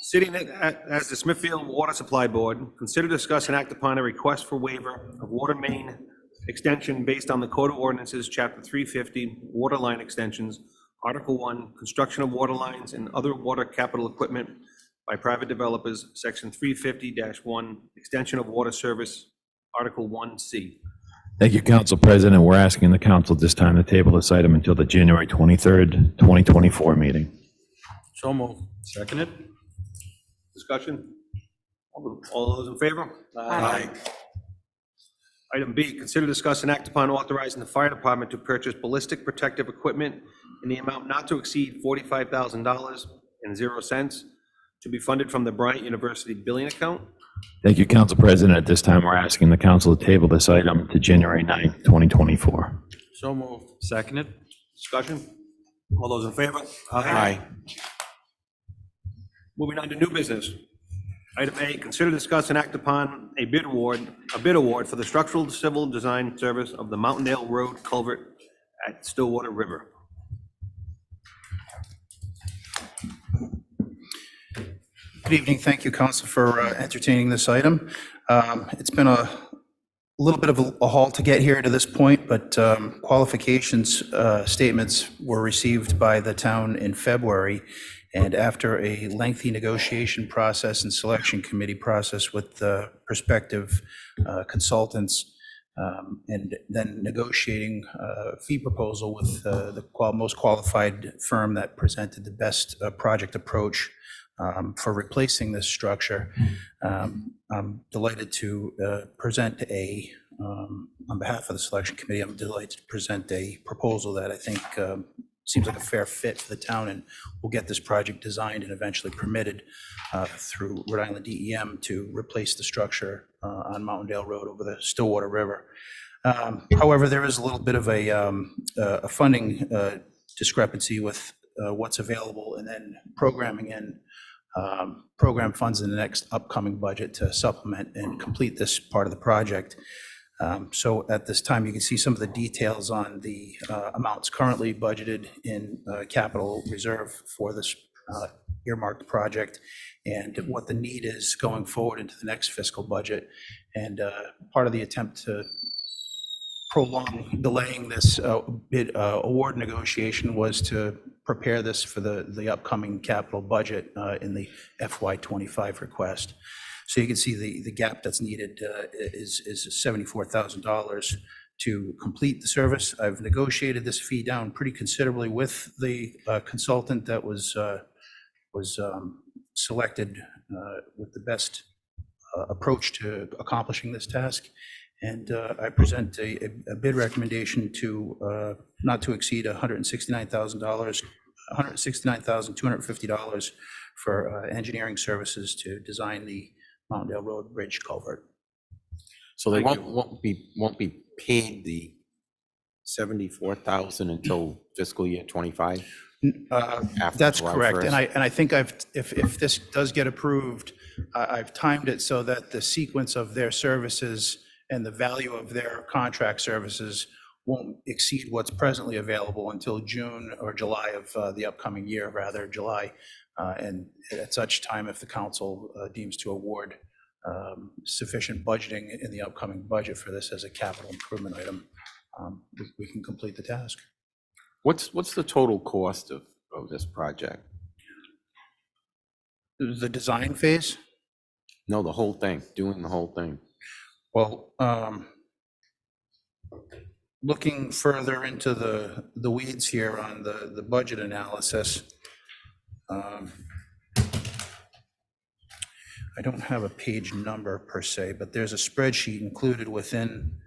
Sitting as the Smithfield Water Supply Board, consider, discuss, and act upon a request for waiver of water main extension based on the Code of Ordinances, Chapter 350, Water Line Extensions, Article 1, Construction of Water Lines and Other Water Capital Equipment by Private Developers, Section 350-1, Extension of Water Service, Article 1C. Thank you, Council President. We're asking the council this time to table this item until the January 23rd, 2024 meeting. So moved. Seconded. Discussion? All those in favor? Aye. Item B, consider, discuss, and act upon authorizing the fire department to purchase ballistic protective equipment in the amount not to exceed $45,000.00 to be funded from the Bryant University billing account. Thank you, Council President. At this time, we're asking the council to table this item to January 9th, 2024. So moved. Seconded. Discussion? All those in favor? Aye. Moving on to new business. Item A, consider, discuss, and act upon a bid award for the structural civil design service of the Mountaindale Road culvert at Stillwater River. Good evening. Thank you, Council, for entertaining this item. It's been a little bit of a haul to get here to this point, but qualifications statements were received by the town in February. And after a lengthy negotiation process and selection committee process with the prospective consultants, and then negotiating a fee proposal with the most qualified firm that presented the best project approach for replacing this structure, I'm delighted to present on behalf of the selection committee, I'm delighted to present a proposal that I think seems like a fair fit for the town, and we'll get this project designed and eventually permitted through Rhode Island DEM to replace the structure on Mountaindale Road over the Stillwater River. However, there is a little bit of a funding discrepancy with what's available and then programming in program funds in the next upcoming budget to supplement and complete this part of the project. So at this time, you can see some of the details on the amounts currently budgeted in capital reserve for this earmarked project and what the need is going forward into the next fiscal budget. And part of the attempt to delaying this bid award negotiation was to prepare this for the upcoming capital budget in the FY25 request. So you can see the gap that's needed is $74,000 to complete the service. I've negotiated this fee down pretty considerably with the consultant that was selected with the best approach to accomplishing this task. And I present a bid recommendation to not to exceed $169,000, $169,250 for engineering services to design the Mountaindale Road Bridge culvert. So they won't be paid the 74,000 until fiscal year 25? That's correct. And I think if this does get approved, I've timed it so that the sequence of their services and the value of their contract services won't exceed what's presently available until June or July of the upcoming year, rather July. And at such time, if the council deems to award sufficient budgeting in the upcoming budget for this as a capital improvement item, we can complete the task. What's the total cost of this project? The design phase? No, the whole thing, doing the whole thing. Well, looking further into the weeds here on the budget analysis, I don't have a page number per se, but there's a spreadsheet included within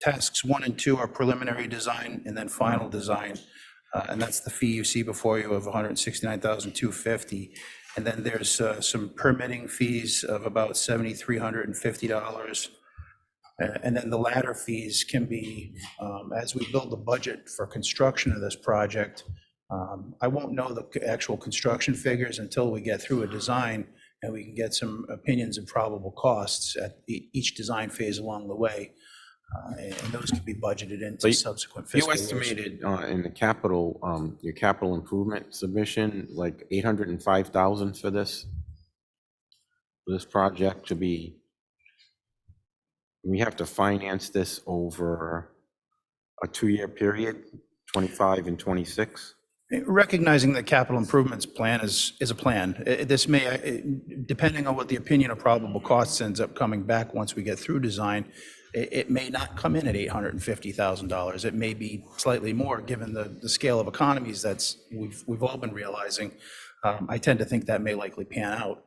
tasks 1 and 2 are preliminary design and then final design. And that's the fee you see before you of $169,250. And then there's some permitting fees of about $7,350. And then the latter fees can be, as we build the budget for construction of this project, I won't know the actual construction figures until we get through a design and we can get some opinions of probable costs at each design phase along the way. And those can be budgeted into subsequent fiscal years. You estimated in the capital, your capital improvement submission, like 805,000 for this project to be, we have to finance this over a 2-year period, 25 and 26? Recognizing that capital improvements plan is a plan. This may, depending on what the opinion of probable costs ends up coming back once we get through design, it may not come in at $850,000. It may be slightly more, given the scale of economies that's we've all been realizing. I tend to think that may likely pan out,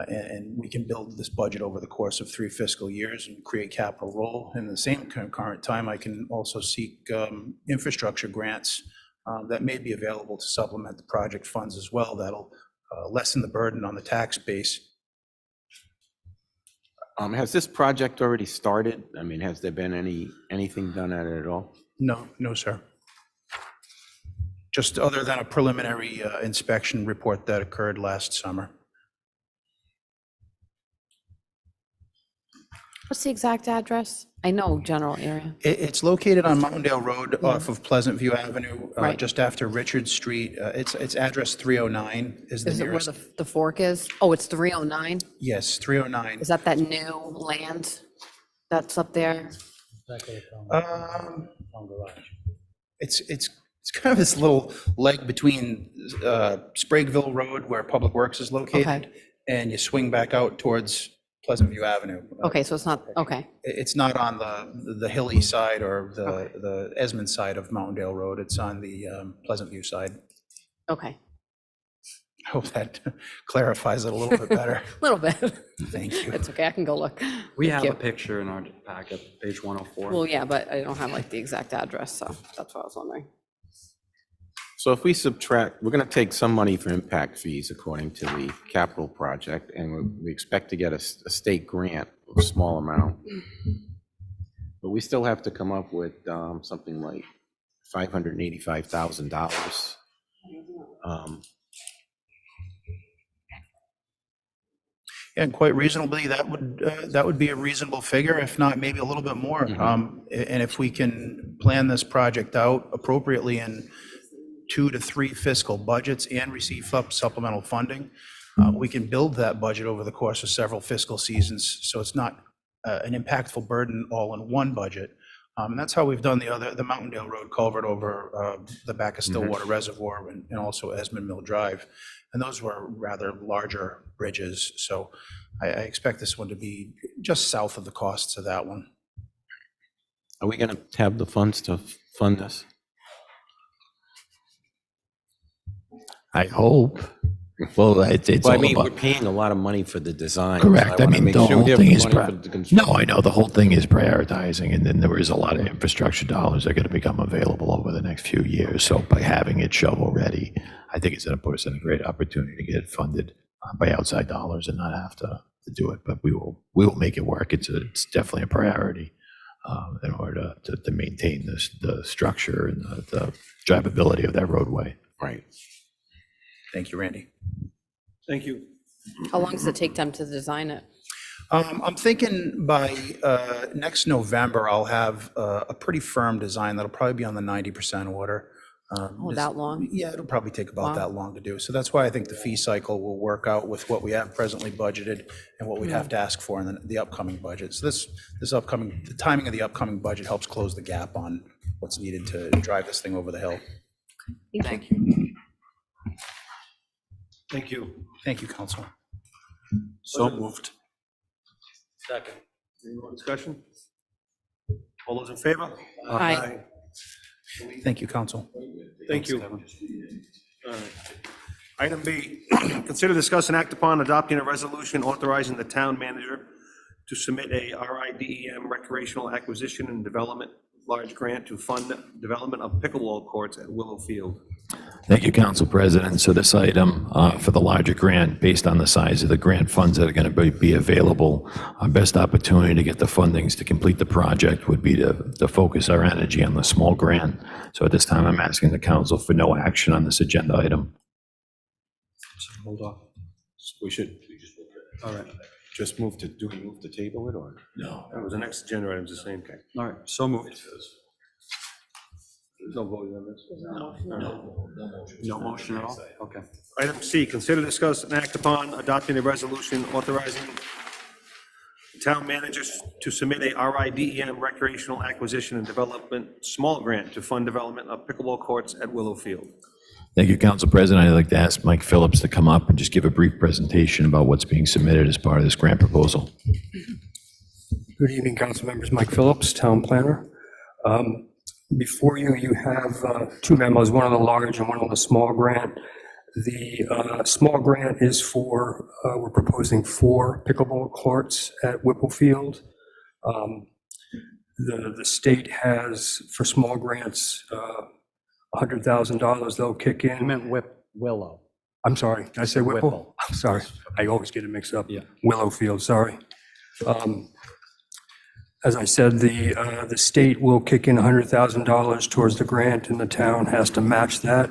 and we can build this budget over the course of 3 fiscal years and create capital roll. In the same concurrent time, I can also seek infrastructure grants that may be available to supplement the project funds as well. That'll lessen the burden on the tax base. Has this project already started? I mean, has there been anything done at it at all? No, sir. Just other than a preliminary inspection report that occurred last summer. What's the exact address? I know general area. It's located on Mountaindale Road off of Pleasant View Avenue, Right. just after Richard Street. It's address 309 is the Is it where nearest. the fork is? Oh, it's 309? Yes, 309. Is that new land that's up there? It's kind of this little leg between Spragueville Road, where Public Works is located, and you swing back out towards Pleasant View Avenue. Okay, so it's not, okay. It's not on the hilly side or the Esmond side of Mountaindale Road. It's on the Pleasant View side. Okay, I hope that clarifies it a little bit better. a little bit. Thank you. It's okay, I can go look. We Thank have you. a picture in our packet, page 104. Well, yeah, but I don't have like the exact address, so that's what I was wondering. So if we subtract, we're going to take some money for impact fees according to the capital project, and we expect to get a state grant of a small amount. But we still have to come up with something like $585,000. And quite reasonably, that would be a reasonable figure, if not maybe a little bit more. And if we can plan this project out appropriately in 2 to 3 fiscal budgets and receive supplemental funding, we can build that budget over the course of several fiscal seasons, so it's not an impactful burden all in one budget. And that's how we've done the Mountaindale Road culvert over the back of Stillwater Reservoir and also Esmond Mill Drive. And those were rather larger bridges, so I expect this one to be just south of the costs of that one. Are we going to have the funds to fund this? I hope. Well, it's Well, I all mean, we're about, paying a lot of money for the design. correct. So I wanna mean, make the sure whole we have thing is, money for the no, construction. I know, the whole thing is prioritizing, and then there is a lot of infrastructure dollars that are going to become available over the next few years. So by having it shovel ready, I think it's going to put us in a great opportunity to get it funded by outside dollars and not have to do it. But we will make it work. It's definitely a priority in order to maintain the structure and the drivability of that roadway. Right. Thank you, Randy. Thank you. How long does it take them to design it? I'm thinking by next November, I'll have a pretty firm design that'll probably be on the 90% order. Oh, that long? Yeah, it'll probably take about Wow. that long to do. So that's why I think the fee cycle will work out with what we have presently budgeted and what we'd have to ask for in the upcoming budget. So the timing of the upcoming budget helps close the gap on what's needed to drive this thing over the hill. Thank you. Thank you. Thank you, Council. So moved. Second. Any more discussion? All those in favor? Aye. Thank you, Council. Thank you. All right. Item B, consider, discuss, and act upon adopting a resolution authorizing the town manager to submit a RIDEM recreational acquisition and development large grant to fund development of pickleball courts at Willow Field. Thank you, Council President. So this item for the larger grant, based on the size of the grant funds that are going to be available, our best opportunity to get the fundings to complete the project would be to focus our energy on the small grant. So at this time, I'm asking the council for no action on this agenda item. Hold on. We should, all right, just move to, do we move to table it or? No. That was the next agenda item, is the same. Okay. All right, so moved. There's no voting on this. No motion at all? Okay. Item C, consider, discuss, and act upon adopting a resolution authorizing the town managers to submit a RIDEM recreational acquisition and development small grant to fund development of pickleball courts at Willow Field. Thank you, Council President. I'd like to ask Mike Phillips to come up and just give a brief presentation about what's being submitted as part of this grant proposal. Good evening, council members. Mike Phillips, town planner. Before you, you have two memos, one on the large and one on the small grant. The small grant is for, we're proposing 4 pickleball courts at Whipple Field. The state has, for small grants, $100,000 they'll kick in. I meant Willow. I'm sorry, did I say Whipple? Whipple. I'm sorry, I always get it mixed up. Yeah. Willow Field, sorry. As I said, the state will kick in $100,000 towards the grant, and the town has to match that.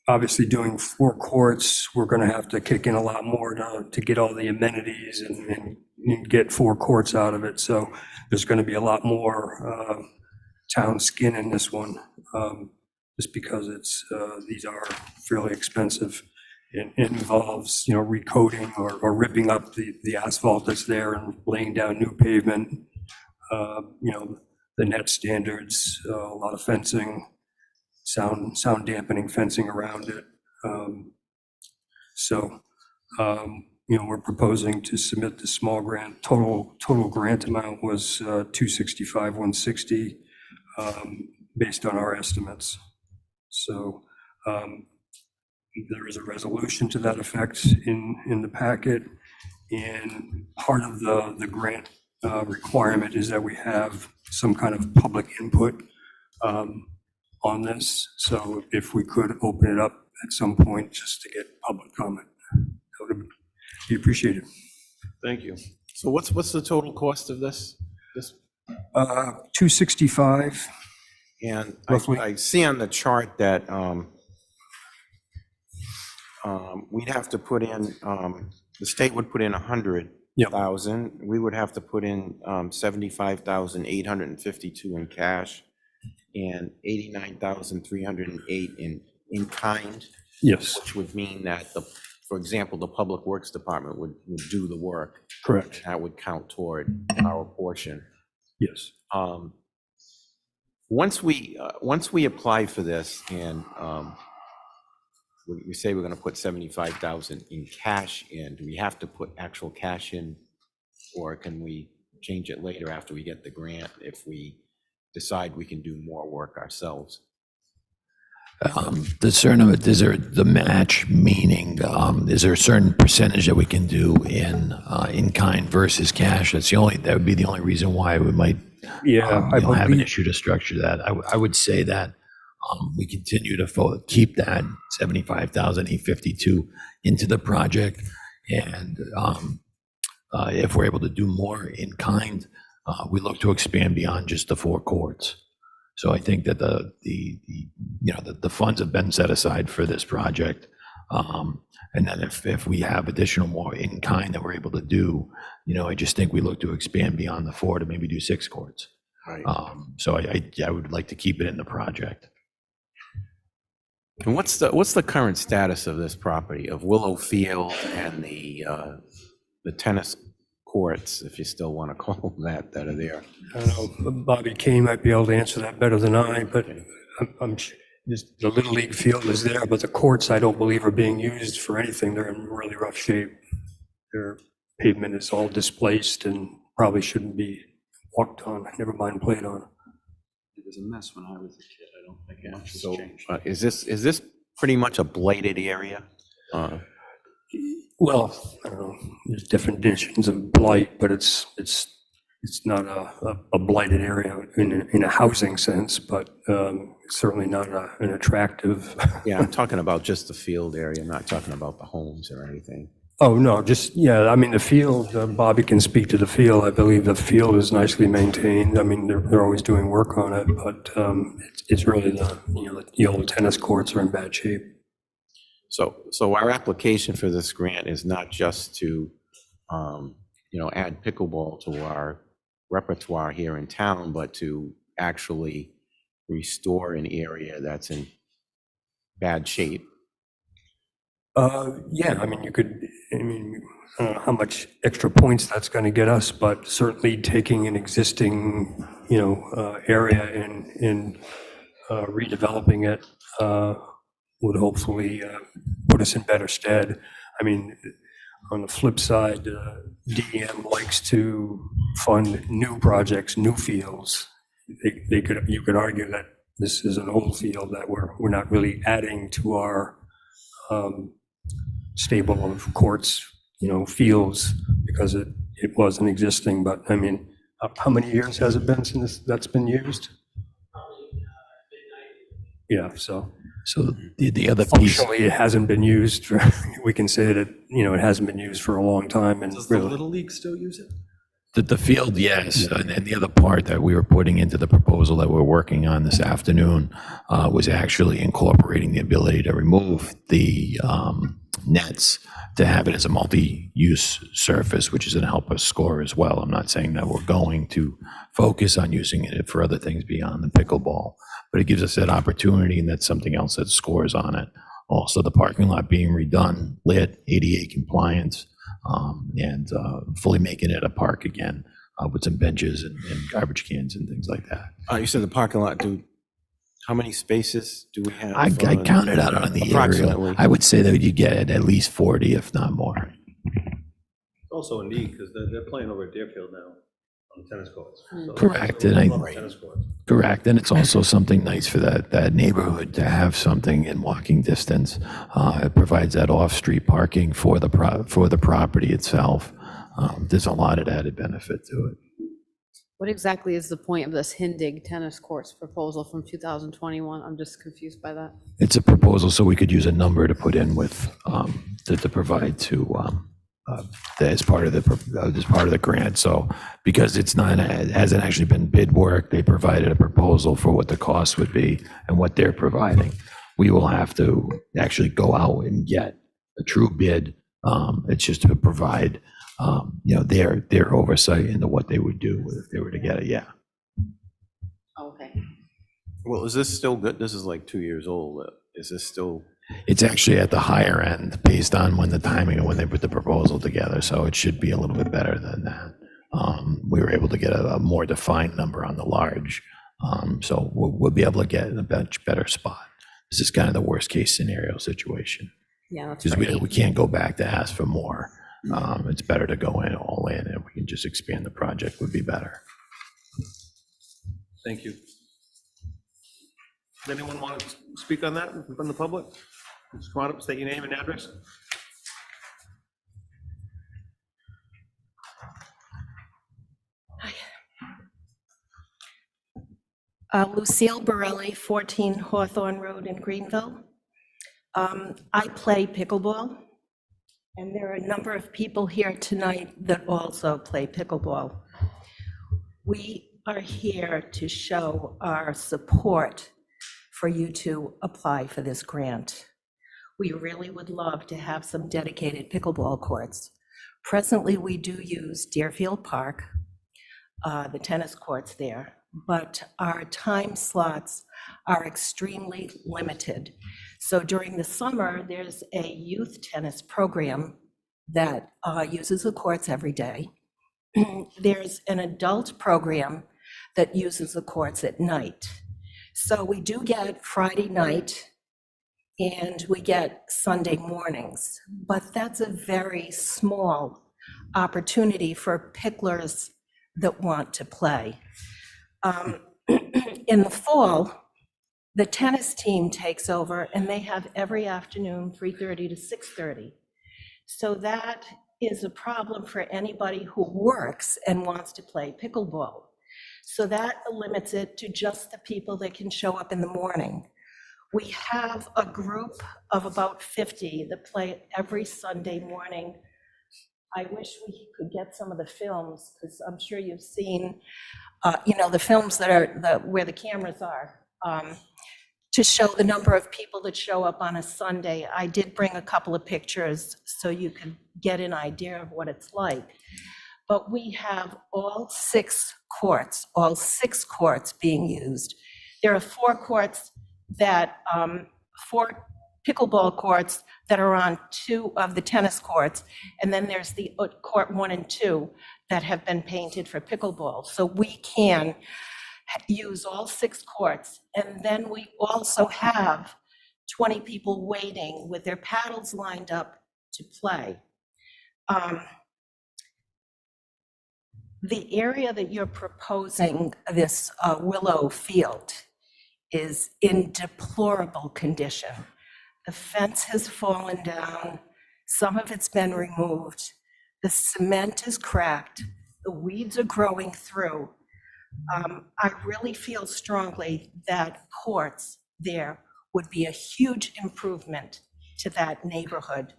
Obviously, doing 4 courts, we're going to have to kick in a lot more to get all the amenities and get 4 courts out of it. So there's going to be a lot more town skin in this one, just because these are fairly expensive. It involves, recoating or ripping up the asphalt that's there and laying down new pavement, the net standards, a lot of fencing, sound dampening fencing around it. We're proposing to submit the small grant. Total grant amount was $265,160, based on our estimates. So there is a resolution to that effect in the packet, and part of the grant requirement is that we have some kind of public input on this. So if we could open it up at some point just to get public comment, that would be appreciated. Thank you. So what's the total cost of this? $265. And Roughly. I see on the chart that we'd have to put in, the state would put in 100,000. We would have to put in 75,852 in cash and 89,308 in kind. Yes, Which would mean that for example, the Public Works Department would do the work. correct. That would count toward our portion. Yes. Once we apply for this and we say we're going to put 75,000 in cash in, do we have to put actual cash in, or can we change it later after we get the grant if we decide we can do more work ourselves? Is there the match, meaning, is there a certain percentage that we can do in kind versus cash? That would be the only reason why we might have an issue to structure that. I would say that we continue to keep that 75,852 into the project, and if we're able to do more in kind, we look to expand beyond just the 4 courts. So I think that the funds have been set aside for this project, and then if we have additional more in kind that we're able to do, I just think we look to expand beyond the 4 to maybe do 6 courts. Right. So I would like to keep it in the project. And what's the current status of this property, of Willow Field and the tennis courts, if you still want to call them that are there? I don't know, Bobby Kane might be able to answer that better than I, but the Little League field is there, but the courts, I don't believe, are being used for anything. They're in really rough shape. Their pavement is all displaced and probably shouldn't be walked on, never mind played on. It was a mess when I was a kid. I don't think much has So changed. is this pretty much a blighted area? Well, I don't know, there's definitions of blight, but it's not a blighted area in a housing sense, but it's certainly not an attractive. Yeah, I'm talking about just the field area. I'm not talking about the homes or anything. Oh, no, I mean, the field, Bobby can speak to the field. I believe the field is nicely maintained. I mean, they're always doing work on it, but it's really the old tennis courts are in bad shape. So our application for this grant is not just to, add pickleball to our repertoire here in town, but to actually restore an area that's in bad shape. Yeah, I mean, I don't know how much extra points that's going to get us, but certainly taking an existing, area and redeveloping it would hopefully put us in better stead. I mean, on the flip side, DEM likes to fund new projects, new fields. You could argue that this is an old field that we're not really adding to our stable of courts, fields, because it wasn't existing. But I mean, how many years has it been since that's been used? Yeah, so the other piece, functionally, it hasn't been used. We can say that, it hasn't been used for a long time. And Does the Little League still use it? the field, yes, and the other part that we were putting into the proposal that we're working on this afternoon was actually incorporating the ability to remove the nets to have it as a multi-use surface, which is going to help us score as well. I'm not saying that we're going to focus on using it for other things beyond the pickleball, but it gives us that opportunity, and that's something else that scores on it. Also, the parking lot being redone, lit, ADA compliance, and fully making it a park again with some benches and garbage cans and things like that. You said the parking lot, how many spaces do we have? I counted out on the approximately. aerial. I would say that you get at least 40, if not more. Also a need, because they're playing over at Deerfield now on tennis courts. So Correct, there's a and lot of tennis courts. Correct, and it's also something nice for that neighborhood to have something in walking distance. It provides that off-street parking for the property itself. There's a lot of added benefit to it. What exactly is the point of this Hindig tennis courts proposal from 2021? I'm just confused by that. It's a proposal so we could use a number to put in with to provide to as part of the grant. So because it hasn't actually been bid work, they provided a proposal for what the cost would be and what they're providing. We will have to actually go out and get a true bid. It's just to provide, their oversight into what they would do if they were to get it, yeah. Okay. Well, is this still good? This is like 2 years old. Is this still? It's actually at the higher end based on when the timing and when they put the proposal together, so it should be a little bit better than that. We were able to get a more defined number on the large, so we'll be able to get in a much better spot. This is kind of the worst case scenario situation, Yeah, that's because right. we can't go back to ask for more. It's better to go in all in, and we can just expand the project would be better. Thank you. Does anyone want to speak on that from the public? Just come on up, state your name and address. Lucille Borelli, 14 Hawthorne Road in Greenville. I play pickleball, and there are a number of people here tonight that also play pickleball. We are here to show our support for you to apply for this grant. We really would love to have some dedicated pickleball courts. Presently, we do use Deerfield Park, the tennis courts there, but our time slots are extremely limited. So during the summer, there's a youth tennis program that uses the courts every day. There's an adult program that uses the courts at night. So we do get Friday night and we get Sunday mornings, but that's a very small opportunity for picklers that want to play. In the fall, the tennis team takes over and they have every afternoon, 3:30 to 6:30. So that is a problem for anybody who works and wants to play pickleball. So that limits it to just the people that can show up in the morning. We have a group of about 50 that play every Sunday morning. I wish we could get some of the films, because I'm sure you've seen, the films that are where the cameras are, to show the number of people that show up on a Sunday. I did bring a couple of pictures so you can get an idea of what it's like. But we have all six courts being used. There are four pickleball courts that are on two of the tennis courts, and then there's the court 1 and 2 that have been painted for pickleball. So we can use all six courts, and then we also have 20 people waiting with their paddles lined up to play. The area that you're proposing, this Willow Field, is in deplorable condition. The fence has fallen down, some of it's been removed, the cement is cracked, the weeds are growing through. I really feel strongly that courts there would be a huge improvement to that neighborhood.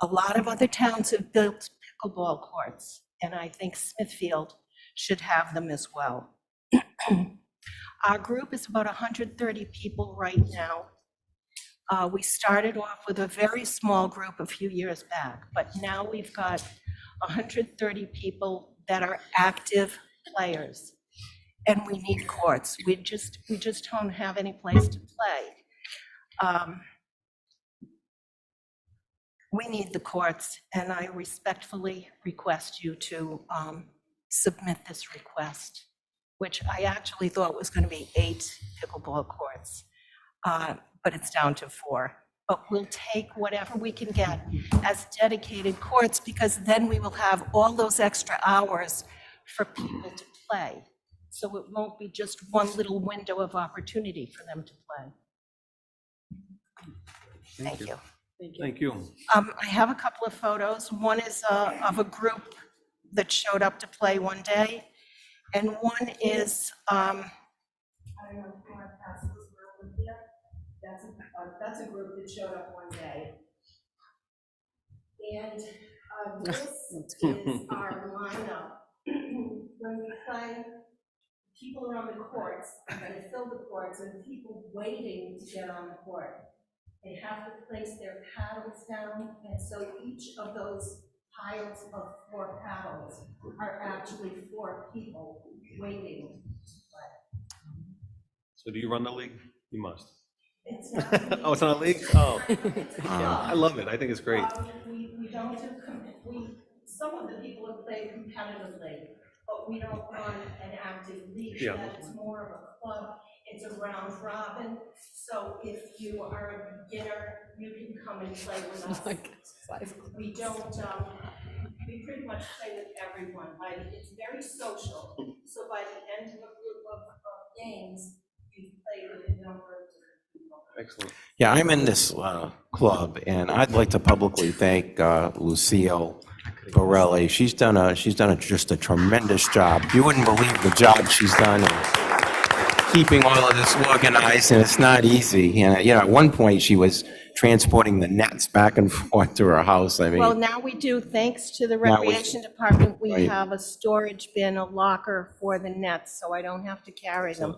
A lot of other towns have built pickleball courts, and I think Smithfield should have them as well. Our group is about 130 people right now. We started off with a very small group a few years back, but now we've got 130 people that are active players, and we need courts. We just don't have any place to play. We need the courts, and I respectfully request you to submit this request, which I actually thought was going to be 8 pickleball courts, but it's down to 4. But we'll take whatever we can get as dedicated courts, because then we will have all those extra hours for people to play. So it won't be just one little window of opportunity for them to play. Thank you. Thank you. I have a couple of photos. One is of a group that showed up to play one day, and one is, I don't know if you want to pass this around here. That's a group that showed up one day. And this is our lineup. When we play, people are on the courts, and they fill the courts, and people waiting to get on the court. They have to place their paddles down, and so each of those piles of 4 paddles are actually 4 people waiting. So do you run the league? You must. It's not. Oh, it's not a league? Oh. I love it. I think it's great. We don't do, some of the people have played competitively, but we don't run an active league. Yeah. It's more of a club. It's a round robin. So if you are a beginner, you can come and play with us. We don't, we pretty much play with everyone. It's very social. So by the end of a group of games, you play with a number of different people. Excellent. Yeah, I'm in this club, and I'd like to publicly thank Lucille Borelli. She's done just a tremendous job. You wouldn't believe the job she's done in keeping all of this organized, and it's not easy. And at one point she was transporting the nets back and forth to her house. I mean, Well, now we do, thanks to the Now we- Recreation Department, we Right. have a storage bin, a locker for the nets, so I don't have to carry them.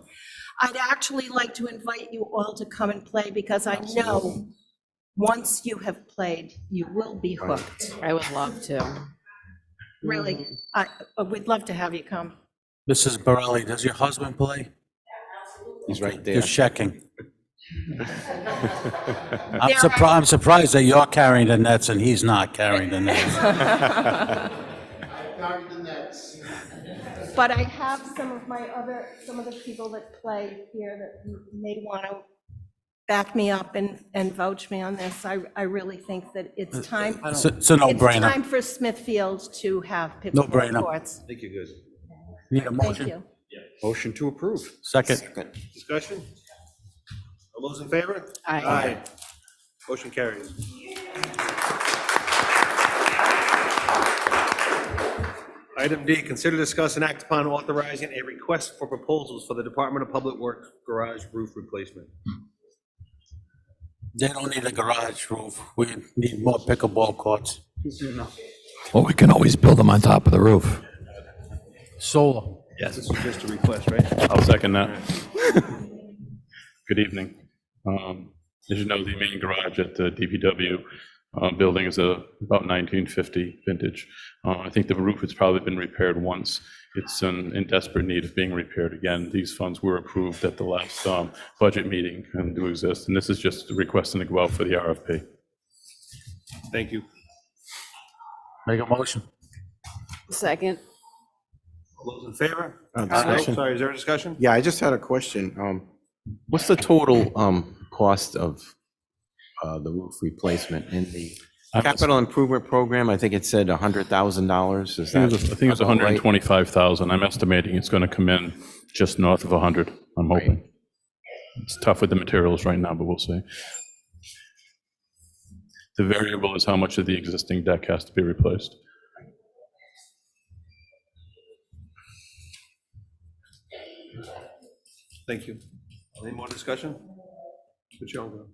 I'd actually like to invite you all to come and play, because I know once you have played, you will be hooked. I would love to. Really, we'd love to have you come. Mrs. Borelli, does your husband play? he's right there. Just checking. There are- I'm surprised that you're carrying the nets and he's not carrying the nets. But I have some of the people that play here that may want to back me up and vouch me on this. I really think that it's time. It's a It's time no-brainer. for Smithfield to have No-brainer. pickleball courts. I think you're good. Need a Thank motion? you. Motion to approve. Second. Discussion? All those in favor? Aye. Motion carries. Item D, consider, discuss, and act upon authorizing a request for proposals for the Department of Public Works garage roof replacement. They don't need a garage roof. We need more pickleball courts. Well, we can always build them on top of the roof. Solar. This is just a request, right? I'll second that. Good evening. As you know, the main garage at the DPW building is about 1950 vintage. I think the roof has probably been repaired once. It's in desperate need of being repaired again. These funds were approved at the last budget meeting and do exist, and this is just requesting to go out for the RFP. Thank you. Make a motion. Second. All those in favor? Discussion? Sorry, is there a discussion? Yeah, I just had a question. What's the total cost of the roof replacement in the capital improvement program? I think it said $100,000. Is I that? think it's about right? 125,000. I'm estimating it's going to come in just north of 100, I'm hoping. It's tough with the materials right now, but we'll see. The variable is how much of the existing deck has to be replaced. Thank you. Any more discussion? Mr. Chongo.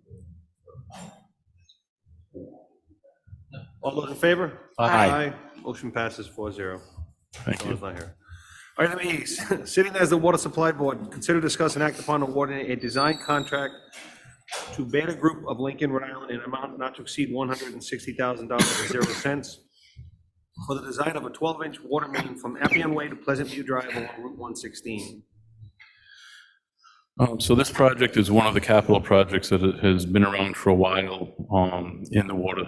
All those in favor? Aye. Motion passes 4-0. Thank you. Someone's not here. Item E, sitting as the Water Supply Board, consider, discuss, and act upon awarding a design contract to Beta Group of Lincoln, Rhode Island, in an amount not to exceed $160,000.00 for the design of a 12-inch water main from Appian Way to Pleasant View Drive along Route 116. So this project is one of the capital projects that has been around for a while in the Water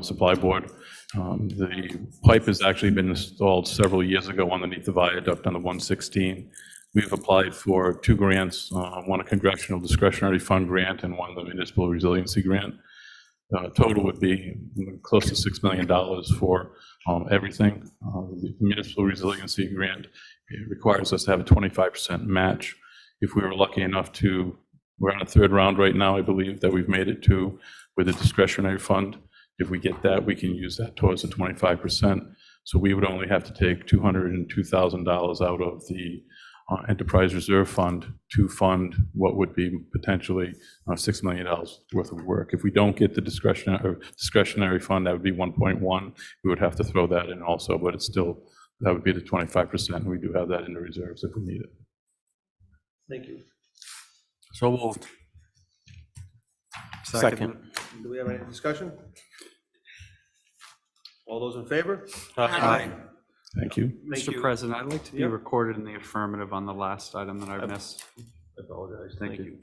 Supply Board. The pipe has actually been installed several years ago underneath the viaduct on the 116. We've applied for 2 grants, one a congressional discretionary fund grant and one the municipal resiliency grant. Total would be close to $6 million for everything. The municipal resiliency grant, it requires us to have a 25% match. If we were lucky enough to, we're on a 3rd round right now, I believe, that we've made it to with a discretionary fund. If we get that, we can use that towards the 25%. So we would only have to take $202,000 out of the Enterprise Reserve Fund to fund what would be potentially $6 million worth of work. If we don't get the discretionary fund, that would be 1.1. We would have to throw that in also, but it's still, that would be the 25%. And we do have that in the reserves if we need it. Thank you. So moved. Second. Do we have any discussion? All those in favor? Aye. Thank you. Thank you. Mr. President, I'd like to be Yep. recorded in the affirmative on the last item that I missed. I apologize. Thank you.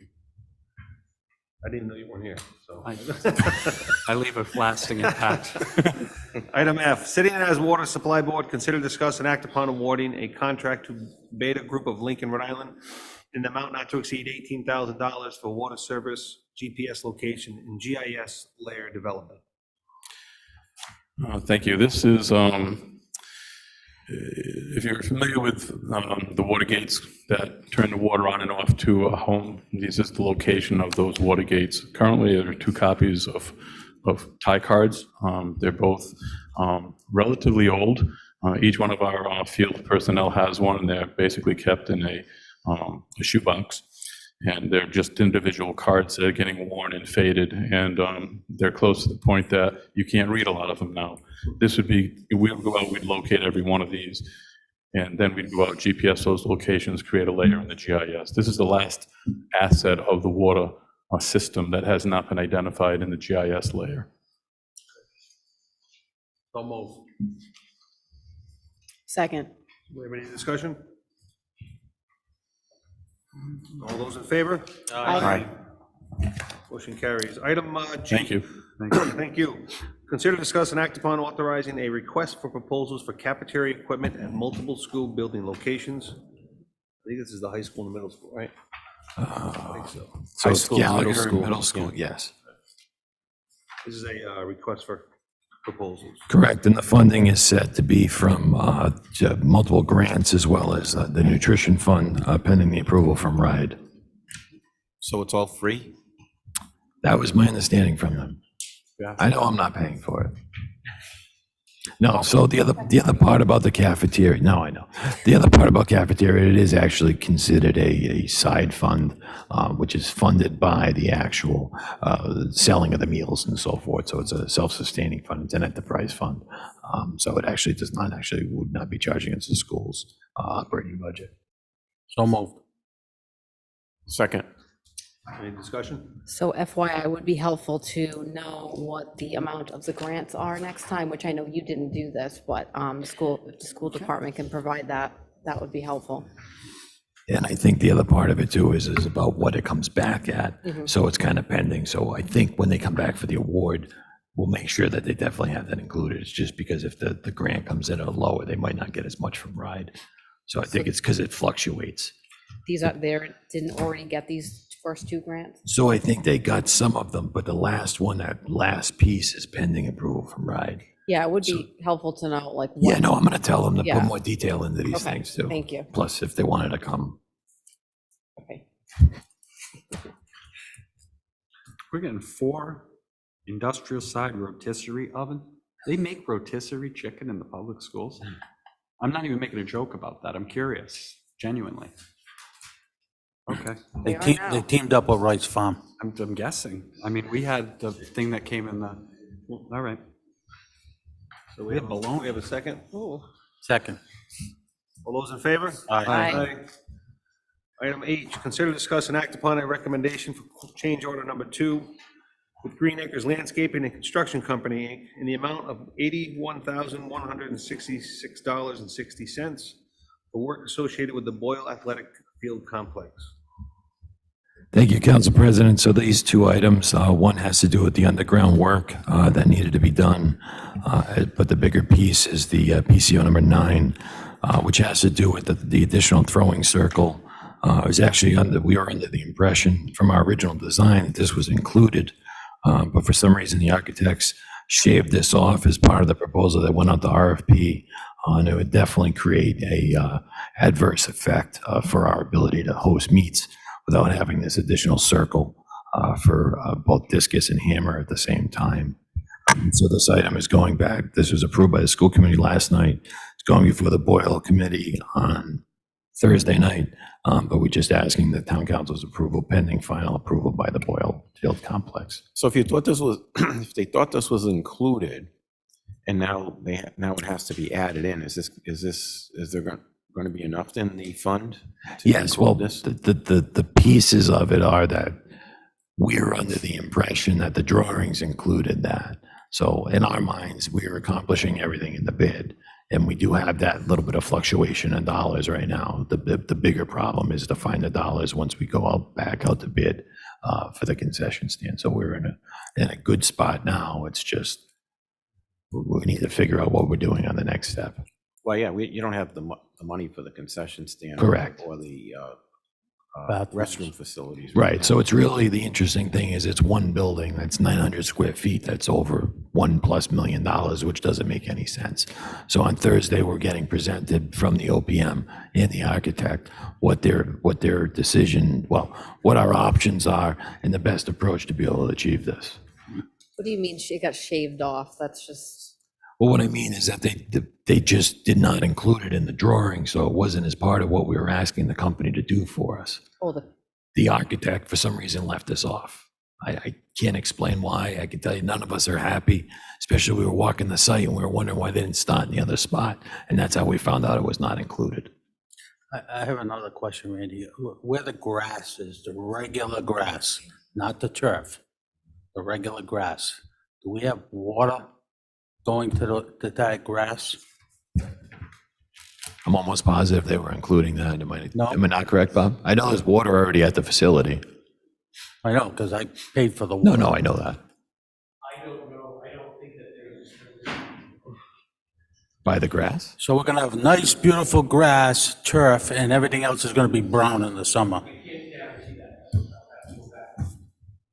I didn't know you weren't here, so. I leave a lasting impact. Item F, City and as Water Supply Board, consider, discuss, and act upon awarding a contract to Beta Group of Lincoln, Rhode Island, in the amount not to exceed $18,000 for water service, GPS location, and GIS layer development. Thank you. This is, if you're familiar with the water gates that turn the water on and off to a home, this is the location of those water gates. Currently, there are 2 copies of tie cards. They're both relatively old. Each one of our field personnel has one, and they're basically kept in a shoebox. And they're just individual cards that are getting worn and faded, and they're close to the point that you can't read a lot of them now. This would be, we'll go out, we'd locate every one of these, and then we'd go out, GPS those locations, create a layer in the GIS. This is the last asset of the water system that has not been identified in the GIS layer. So move. Second. Do we have any discussion? All those in favor? Aye. Motion carries. Item G. Thank you. Thank you. Consider, discuss, and act upon authorizing a request for proposals for cafeteria equipment at multiple school building locations. I think this is the high school and the middle school, right? I think so. So it's school, middle Gallagher school, Middle School, yes. This is a request for proposals. Correct, and the funding is set to be from multiple grants as well as the nutrition fund pending the approval from RIDE. So it's all free? That was my understanding from them. I know I'm not paying for it. No, so the other part about the cafeteria, no, I know. The other part about cafeteria, it is actually considered a side fund, which is funded by the actual selling of the meals and so forth. So it's a self-sustaining fund, it's an enterprise fund. So it actually would not be charging us the school's operating budget. So moved. Second. Any discussion? So FYI, would be helpful to know what the amount of the grants are next time, which I know you didn't do this, but if the school department can provide that, that would be helpful. And I think the other part of it too is about what it comes back at. So it's kind of pending. So I think when they come back for the award, we'll make sure that they definitely have that included. It's just because if the grant comes in at a lower, they might not get as much from RIDE. So I think it's because it fluctuates. These are, they didn't already get these first 2 grants? So I think they got some of them, but the last one, that last piece is pending approval from RIDE. Yeah, it would be helpful to know, like. Yeah, what- no, I'm gonna tell them to Yeah. put more detail into these Okay, things too. thank you. Plus, if they wanted to come. Okay. We're getting 4 industrial side rotisserie oven. They make rotisserie chicken in the public schools? I'm not even making a joke about that. I'm curious, genuinely. Okay, They are now. They teamed up with Rice Farm. I'm guessing. I mean, we had the thing that came in the, all right. So we have baloney. We have a second. Second. All those in favor? Aye. Item H, consider, discuss, and act upon a recommendation for change order number 2 with Green Acres Landscaping and Construction Company, Inc., in the amount of $81,166.60 for work associated with the Boyle Athletic Field Complex. Thank you, Council President. So these 2 items, one has to do with the underground work that needed to be done. But the bigger piece is the PCO number 9, which has to do with the additional throwing circle. It was actually we were under the impression from our original design that this was included. But for some reason, the architects shaved this off as part of the proposal that went out to RFP. And it would definitely create a adverse effect for our ability to host meets without having this additional circle for both discus and hammer at the same time. So this item is going back. This was approved by the school committee last night. It's going before the Boyle Committee on Thursday night, but we're just asking the town council's approval pending final approval by the Boyle Field Complex. So if you thought this was, if they thought this was included, and now it has to be added in, is there going to be enough in the fund? To Yes, well, include this? the pieces of it are that we're under the impression that the drawings included that. So in our minds, we are accomplishing everything in the bid. And we do have that little bit of fluctuation in dollars right now. The bigger problem is to find the dollars once we go back out to bid for the concession stand. So we're in a good spot now. It's just, we need to figure out what we're doing on the next step. Well, yeah, you don't have the money for the concession stand. Correct. Or the Bathrooms. restroom facilities. Right, so it's really, the interesting thing is it's one building that's 900 square feet, that's over $1+ million, which doesn't make any sense. So on Thursday, we're getting presented from the OPM and the architect what their decision, well, what our options are and the best approach to be able to achieve this. What do you mean it got shaved off? That's just, Well, what I mean is that they just did not include it in the drawing, so it wasn't as part of what we were asking the company to do for us. oh, The architect, for some reason, left this off. I can't explain why. I can tell you none of us are happy, especially we were walking the site and we were wondering why they didn't start in the other spot. And that's how we found out it was not included. I have another question, Randy. Where the grass is, the regular grass, not the turf, the regular grass, do we have water going to that grass? I'm almost positive they were including that. Am I No. not correct, Bob? I know there's water already at the facility. I know, because I paid for the No, water. no, I know that. I don't know, I don't think that there's. By the grass? So we're gonna have nice, beautiful grass, turf, and everything else is gonna be brown in the summer.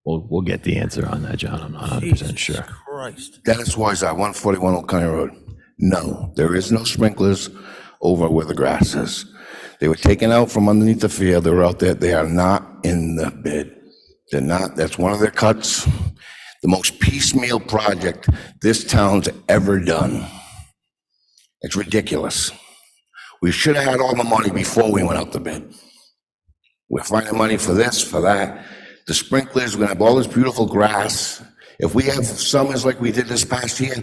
We'll get the answer on that, John. I'm not 100% sure. Christ. Dennis Weiser, 141 Old County Road. No, there is no sprinklers over where the grass is. They were taken out from underneath the field. They were out there. They are not in the bid. They're not. That's one of their cuts. The most piecemeal project this town's ever done. It's ridiculous. We should have had all the money before we went out to bid. We're finding money for this, for that. The sprinklers, we're gonna have all this beautiful grass. If we have summers like we did this past year,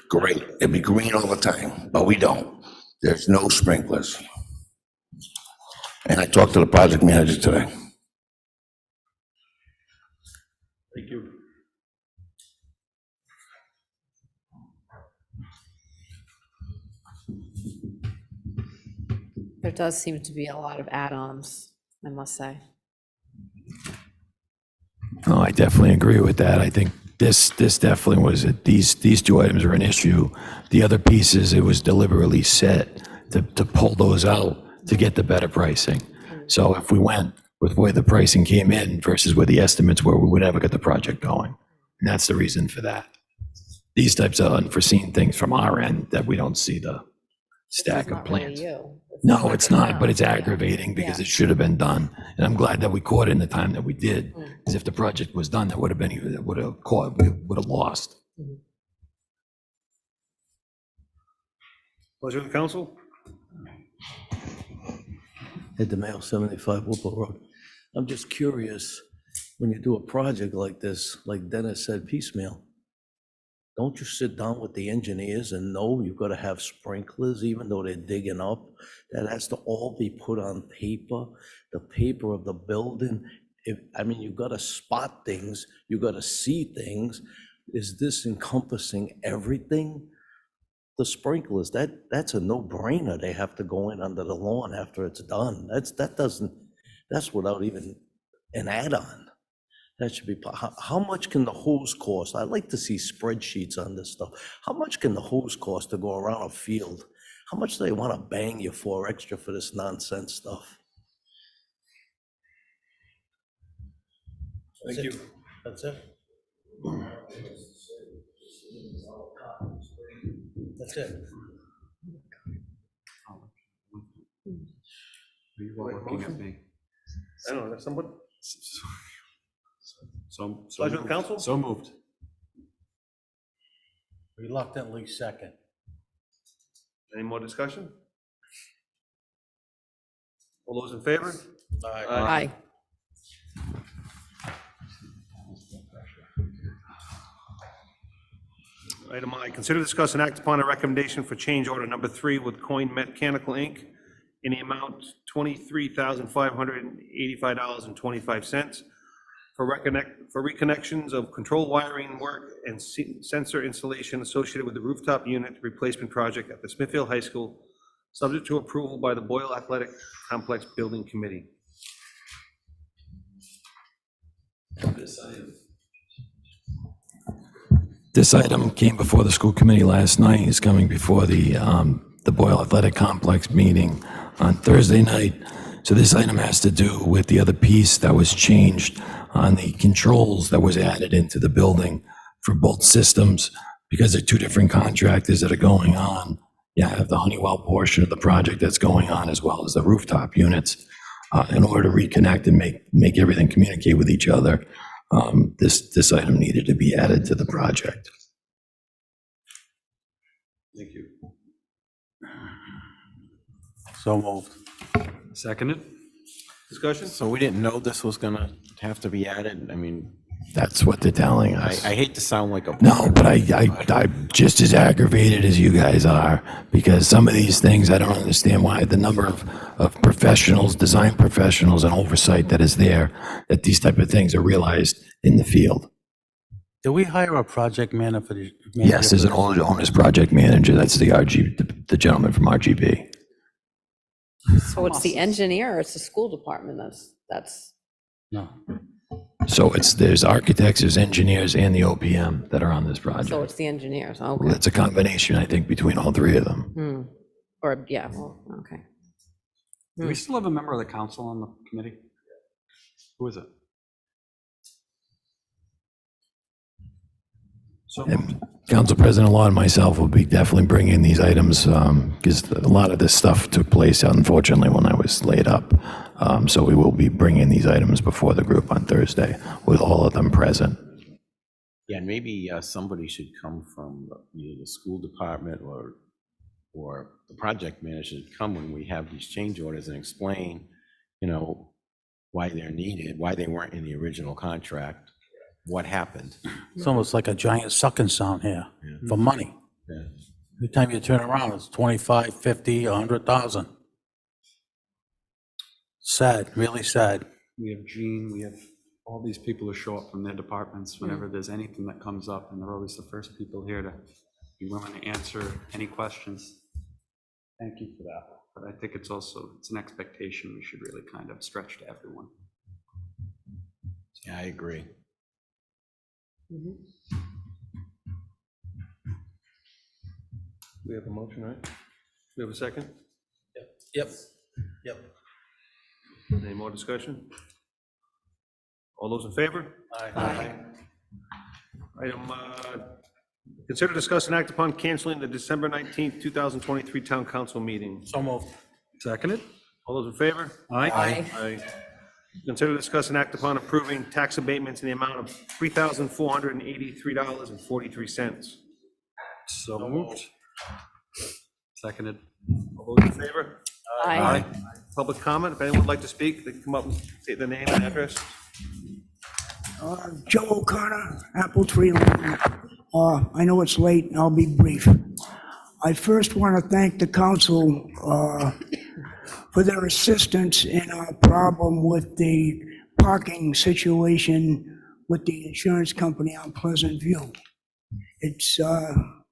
great. It'd be green all the time, but we don't. There's no sprinklers. And I talked to the project manager today. Thank you. there does seem to be a lot of add-ons, I must say. No, I definitely agree with that. I think this definitely was, these two items are an issue. The other pieces, it was deliberately set to pull those out to get the better pricing. So if we went with where the pricing came in versus where the estimates were, we would never get the project going. And that's the reason for that. These types of unforeseen things from our end that we don't see the stack of plans. No, it's not, but it's aggravating because it should have been done. And I'm glad that we caught it in the time that we did. Because if the project was done, that would have been, that would have caught, we would have lost. Pleasure of the council. Ed DeMayo, 75 Whipple Road. I'm just curious, when you do a project like this, like Dennis said, piecemeal, don't you sit down with the engineers and know you've got to have sprinklers, even though they're digging up? That has to all be put on paper, the paper of the building. I mean, you've got to spot things, you've got to see things. Is this encompassing everything? The sprinklers, that's a no-brainer. They have to go in under the lawn after it's done. That's without even an add-on. That should be, how much can the hose cost? I'd like to see spreadsheets on this stuff. How much can the hose cost to go around a field? How much do they want to bang you for extra for this nonsense stuff? Thank you. That's it. That's it. You were looking at me. I don't know, someone, So pleasure of the council? So moved. Reluctantly second. Any more discussion? All those in favor? Aye. Item I, consider, discuss, and act upon a recommendation for change order number 3 with Coin Mechanical, Inc. in the amount $23,585.25 for reconnections of control wiring work and sensor installation associated with the rooftop unit replacement project at the Smithfield High School, subject to approval by the Boyle Athletic Complex Building Committee. This item came before the school committee last night, is coming before the Boyle Athletic Complex meeting on Thursday night. So this item has to do with the other piece that was changed on the controls that was added into the building for both systems, because they're two different contractors that are going on. You have the Honeywell portion of the project that's going on, as well as the rooftop units. In order to reconnect and make everything communicate with each other, this item needed to be added to the project. Thank you. So moved. Seconded? Discussion? So we didn't know this was gonna have to be added? I mean, That's what they're telling I us. hate to sound like a. No, but I'm just as aggravated as you guys are, because some of these things, I don't understand why the number of professionals, design professionals and oversight that is there, that these type of things are realized in the field. Did we hire a project manager for the? Yes, there's an owner's project manager. That's the gentleman from RGB. So it's the engineer, or it's the school department that's, No. So there's architects, there's engineers, and the OPM that are on this so project. it's the engineers, okay. It's a combination, I think, between all three of them. Or, yeah, well, okay. Do we still have a member of the council on the committee? Who is it? And Council President Law and myself will be definitely bringing these items, because a lot of this stuff took place, unfortunately, when I was laid up. So we will be bringing these items before the group on Thursday with all of them present. Yeah, and maybe somebody should come from the school department or the project manager should come when we have these change orders and explain, why they're needed, why they weren't in the original contract, what happened. It's almost like a giant sucking sound here for money. Yeah. Every time you turn around, it's 25, 50, 100,000. Sad, really sad. We have Gene, we have all these people who show up from their departments whenever there's anything that comes up, and they're always the first people here to be willing to answer any questions. Thank you for that. But I think it's an expectation we should really kind of stretch to everyone. Yeah, I agree. We have a motion, right? We have a second? Yep. Any more discussion? All those in favor? Aye. Item, consider, discuss, and act upon canceling the December 19th, 2023 Town Council meeting. So moved. Seconded? All those in favor? Aye. Consider, discuss, and act upon approving tax abatements in the amount of $3,483.43. So moved. Seconded? All those in favor? Aye. Public comment, if anyone would like to speak, they can come up and state their name and address. Joe O'Connor, Apple Tree Lane. I know it's late, and I'll be brief. I first want to thank the council for their assistance in our problem with the parking situation with the insurance company on Pleasant View. It's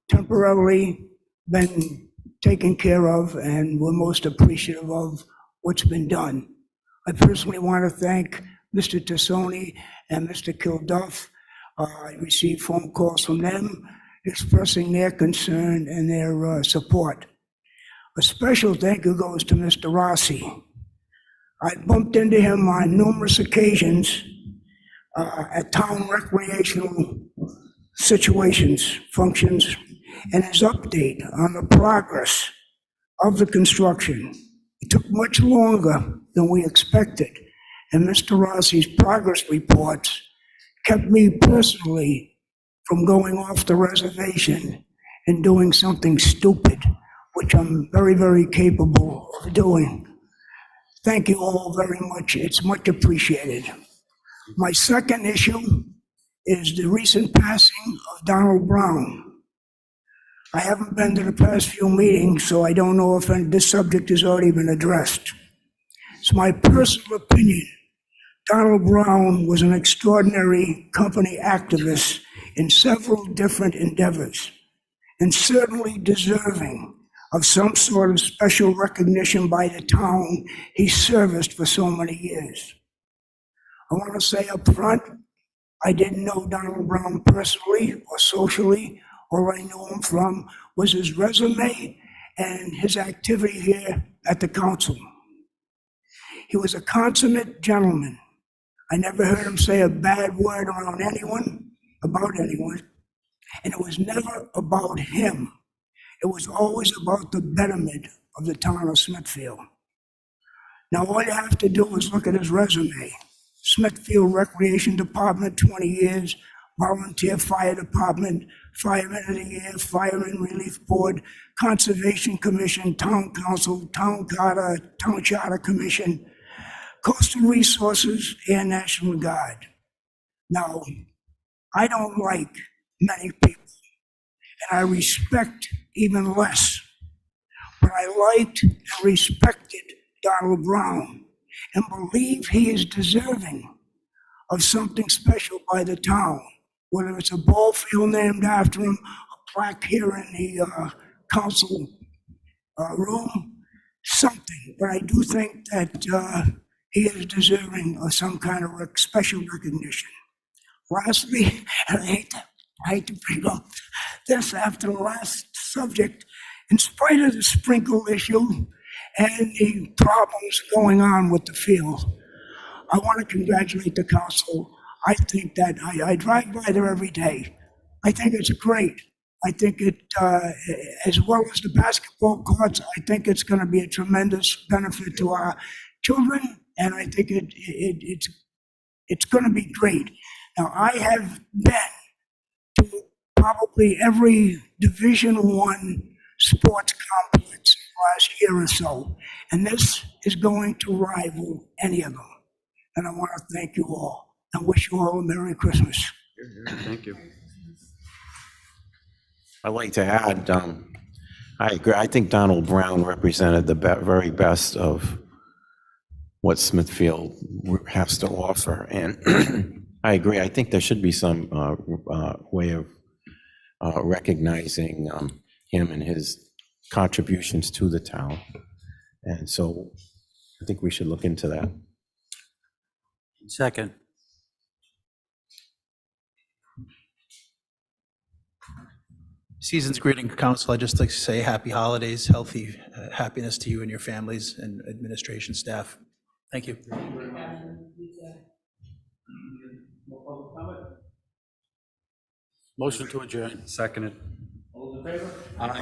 temporarily been taken care of, and we're most appreciative of what's been done. I personally want to thank Mr. Tassoni and Mr. Kilduff. I received phone calls from them expressing their concern and their support. A special thank you goes to Mr. Rossi. I bumped into him on numerous occasions at town recreational situations, functions, and his update on the progress of the construction. It took much longer than we expected, and Mr. Rossi's progress reports kept me personally from going off the reservation and doing something stupid, which I'm very, very capable of doing. Thank you all very much. It's much appreciated. My second issue is the recent passing of Donald Brown. I haven't been to the past few meetings, so I don't know if this subject has already been addressed. It's my personal opinion Donald Brown was an extraordinary company activist in several different endeavors, and certainly deserving of some sort of special recognition by the town he serviced for so many years. I want to say up front, I didn't know Donald Brown personally or socially. All I knew him from was his resume and his activity here at the council. He was a consummate gentleman. I never heard him say a bad word around anyone, about anyone, and it was never about him. It was always about the betterment of the town of Smithfield. Now, all you have to do is look at his resume. Smithfield Recreation Department, 20 years, Volunteer Fire Department, Fireman of the Year, Fireman Relief Board, Conservation Commission, Town Council, Town Charter Commission, Coastal Resources, Air National Guard. Now, I don't like many people, and I respect even less, but I liked and respected Donald Brown and believe he is deserving of something special by the town, whether it's a ball field named after him, a plaque here in the council room, something. But I do think that he is deserving of some kind of special recognition. Lastly, and I hate to bring up this after the last subject, in spite of the sprinkle issue and the problems going on with the field, I want to congratulate the council. I think that I drive by there every day. I think it's great. I think it, as well as the basketball courts, I think it's going to be a tremendous benefit to our children, and I think it's going to be great. Now, I have been to probably every Division I sports complex in the last year or so, and this is going to rival any of them. And I want to thank you all and wish you all a Merry Christmas. Thank you. I'd like to add, I agree. I think Donald Brown represented the very best of what Smithfield has to offer. And I agree. I think there should be some way of recognizing him and his contributions to the town. And so I think we should look into that. Second. Season's greeting, council. I'd just like to say happy holidays, healthy happiness to you and your families and administration staff. Thank you. Motion to adjourn. Seconded. Aye.